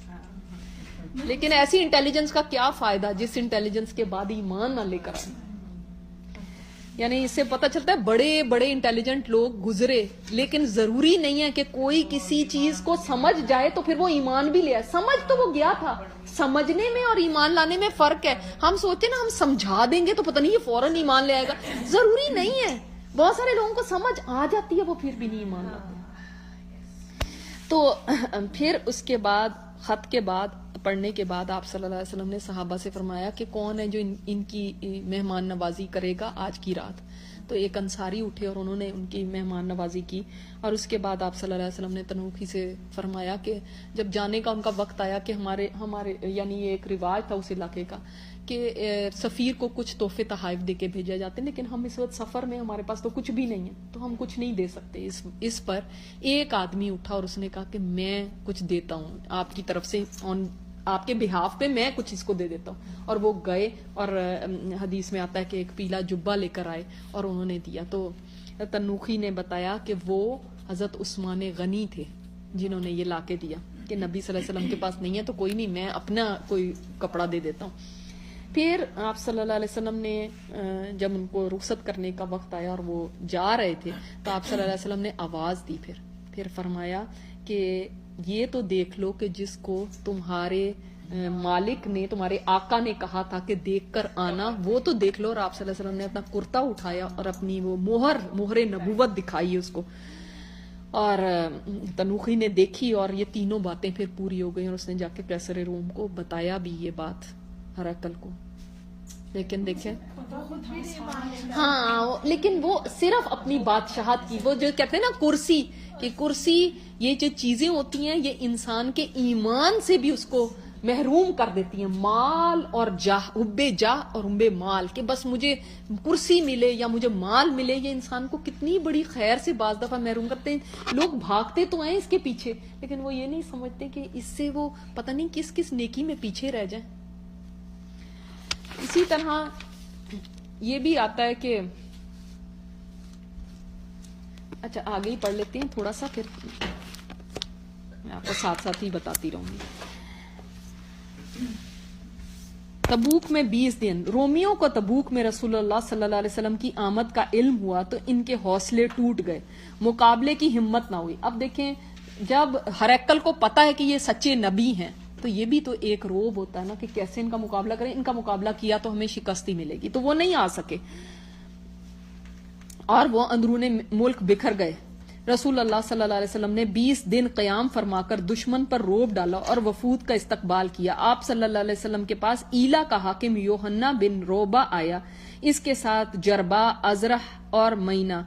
لیکن ایسی انٹیلیجنس کا کیا فائدہ جس انٹیلیجنس کے بعد ایمان نہ لے کر آئے. یعنی اس سے پتہ چلتا ہے بڑے بڑے انٹیلیجنٹ لوگ گزرے، لیکن ضروری نہیں ہے کہ کوئی کسی چیز کو سمجھ جائے تو پھر وہ ایمان بھی لے آئے. سمجھ تو وہ گیا تھا، سمجھنے میں اور ایمان لانے میں فرق ہے. ہم سوچتے نا ہم سمجھا دیں گے تو پتہ نہیں یہ فوراً ایمان لے آئے گا، ضروری نہیں ہے. بہت سارے لوگوں کو سمجھ آ جاتی ہے وہ پھر بھی نہیں ایمان لاتے. تو پھر اس کے بعد خط کے بعد پڑھنے کے بعد آپ صلی اللہ علیہ وسلم نے صحابہ سے فرمایا کہ کون ہے جو ان کی مہمان نوازی کرے گا آج کی رات. تو ایک انصاری اٹھے اور انہوں نے ان کی مہمان نوازی کی. اور اس کے بعد آپ صلی اللہ علیہ وسلم نے تنوخی سے فرمایا کہ جب جانے کا ان کا وقت آیا کہ ہمارے یعنی یہ ایک رواج تھا اس علاقے کا کہ سفیر کو کچھ تحفے تحائف دے کے بھیجا جاتے ہیں، لیکن ہم اس وقت سفر میں ہمارے پاس تو کچھ بھی نہیں ہے تو ہم کچھ نہیں دے سکتے. اس پر ایک آدمی اٹھا اور اس نے کہا کہ میں کچھ دیتا ہوں آپ کی طرف سے، آپ کے بہاف پہ میں کچھ اس کو دے دیتا ہوں. اور وہ گئے اور حدیث میں آتا ہے کہ ایک پیلا جبہ لے کر آئے اور انہوں نے دیا. تو تنوخی نے بتایا کہ وہ حضرت عثمان غنی تھے جنہوں نے یہ لا کے دیا کہ نبی صلی اللہ علیہ وسلم کے پاس نہیں ہے تو کوئی نہیں، میں اپنا کوئی کپڑا دے دیتا ہوں. پھر آپ صلی اللہ علیہ وسلم نے جب ان کو رخصت کرنے کا وقت آیا اور وہ جا رہے تھے تو آپ صلی اللہ علیہ وسلم نے آواز دی. پھر فرمایا کہ یہ تو دیکھ لو کہ جس کو تمہارے مالک نے، تمہارے آقا نے کہا تھا کہ دیکھ کر آنا، وہ تو دیکھ لو. اور آپ صلی اللہ علیہ وسلم نے اپنا کرتا اٹھایا اور اپنی وہ مہر نبوت دکھائی اس کو. اور تنوخی نے دیکھی اور یہ تینوں باتیں پھر پوری ہو گئی اور اس نے جا کے قیصر روم کو بتایا بھی یہ بات ہرقل کو. لیکن دیکھیں ہاں، لیکن وہ صرف اپنی بادشاہت کی، وہ جو کہتے ہیں نا کرسی، کہ کرسی یہ جو چیزیں ہوتی ہیں یہ انسان کے ایمان سے بھی اس کو محروم کر دیتی ہیں مال اور جاہ، حب جاہ اور حب مال، کہ بس مجھے کرسی ملے یا مجھے مال ملے، یہ انسان کو کتنی بڑی خیر سے بعض دفعہ محروم کرتے ہیں. لوگ بھاگتے تو ہیں اس کے پیچھے، لیکن وہ یہ نہیں سمجھتے کہ اس سے وہ پتہ نہیں کس کس نیکی میں پیچھے رہ جائیں. اسی طرح یہ بھی آتا ہے کہ اچھا آگے ہی پڑھ لیتے ہیں تھوڑا سا، پھر میں آپ کو ساتھ ساتھ ہی بتاتی رہوں گی. تبوک میں 20 دن، رومیوں کو تبوک میں رسول اللہ صلی اللہ علیہ وسلم کی آمد کا علم ہوا تو ان کے حوصلے ٹوٹ گئے، مقابلے کی ہمت نہ ہوئی. اب دیکھیں جب ہرقل کو پتا ہے کہ یہ سچے نبی ہیں تو یہ بھی تو ایک روب ہوتا ہے نا کہ کیسے ان کا مقابلہ کریں، ان کا مقابلہ کیا تو ہمیں شکست ہی ملے گی، تو وہ نہیں آ سکے اور وہ اندرون ملک بکھر گئے. رسول اللہ صلی اللہ علیہ وسلم نے 20 دن قیام فرما کر دشمن پر روب ڈالا اور وفود کا استقبال کیا. آپ صلی اللہ علیہ وسلم کے پاس ایلا کا حاکم یوحنا بن روبا آیا، اس کے ساتھ جربا، ازرح اور مینا،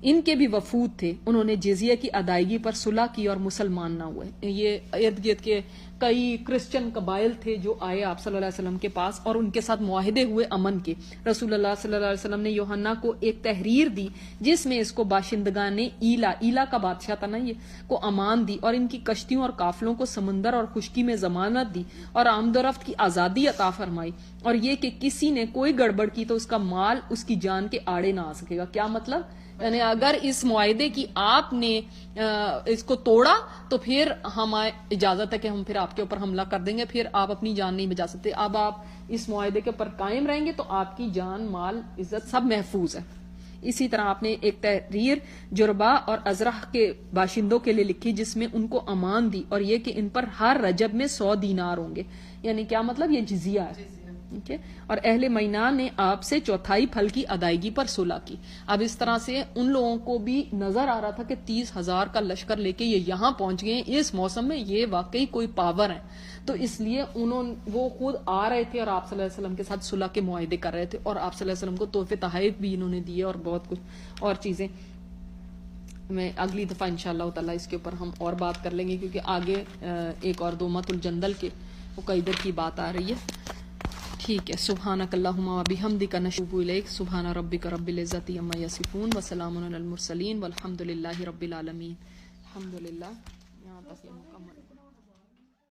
ان کے بھی وفود تھے. انہوں نے جزیہ کی ادائیگی پر صلح کی اور مسلمان نہ ہوئے. یہ ارد گرد کے کئی کرسچن قبائل تھے جو آئے آپ صلی اللہ علیہ وسلم کے پاس اور ان کے ساتھ معاہدے ہوئے امن کے. رسول اللہ صلی اللہ علیہ وسلم نے یوحنا کو ایک تحریر دی جس میں اس کو باشندگان ایلا کا بادشاہ تھا نا یہ، کو امان دی اور ان کی کشتیوں اور قافلوں کو سمندر اور خشکی میں ضمانت دی اور آمد و رفت کی آزادی عطا فرمائی، اور یہ کہ کسی نے کوئی گڑبڑ کی تو اس کا مال اس کی جان کے آڑے نہ آ سکے گا. کیا مطلب؟ یعنی اگر اس معاہدے کی آپ نے اس کو توڑا تو پھر ہمیں اجازت ہے کہ ہم پھر آپ کے اوپر حملہ کر دیں گے، پھر آپ اپنی جان نہیں بچا سکتے. اب آپ اس معاہدے کے اوپر قائم رہیں گے تو آپ کی جان، مال، عزت سب محفوظ ہے. اسی طرح آپ نے ایک تحریر جربا اور ازرح کے باشندوں کے لیے لکھی جس میں ان کو امان دی اور یہ کہ ان پر ہر رجب میں 100 دینار ہوں گے. یعنی کیا مطلب؟ یہ جزیہ ہے. اور اہل مینا نے آپ سے 1/4 پھل کی ادائیگی پر صلح کی. اب اس طرح سے ان لوگوں کو بھی نظر آ رہا تھا کہ 30,000 کا لشکر لے کے یہ یہاں پہنچ گئے ہیں اس موسم میں، یہ واقعی کوئی پاور ہے، تو اس لیے وہ خود آ رہے تھے اور آپ صلی اللہ علیہ وسلم کے ساتھ صلح کے معاہدے کر رہے تھے، اور آپ صلی اللہ علیہ وسلم کو تحفے تحائف بھی انہوں نے دیے اور بہت کچھ اور چیزیں. میں اگلی دفعہ انشاءاللہ تعالی اس کے اوپر ہم اور بات کر لیں گے، کیونکہ آگے ایک اور دومت الجندل کے عقیدت کی بات آ رہی ہے. ٹھیک ہے. سبحانک اللہم و بحمدک نشوب الیک. سبحان ربک رب العزت عما یصفون وسلام علی المرسلین والحمد للہ رب العالمین. الحمدللہ. یہاں تک یہ مکمل.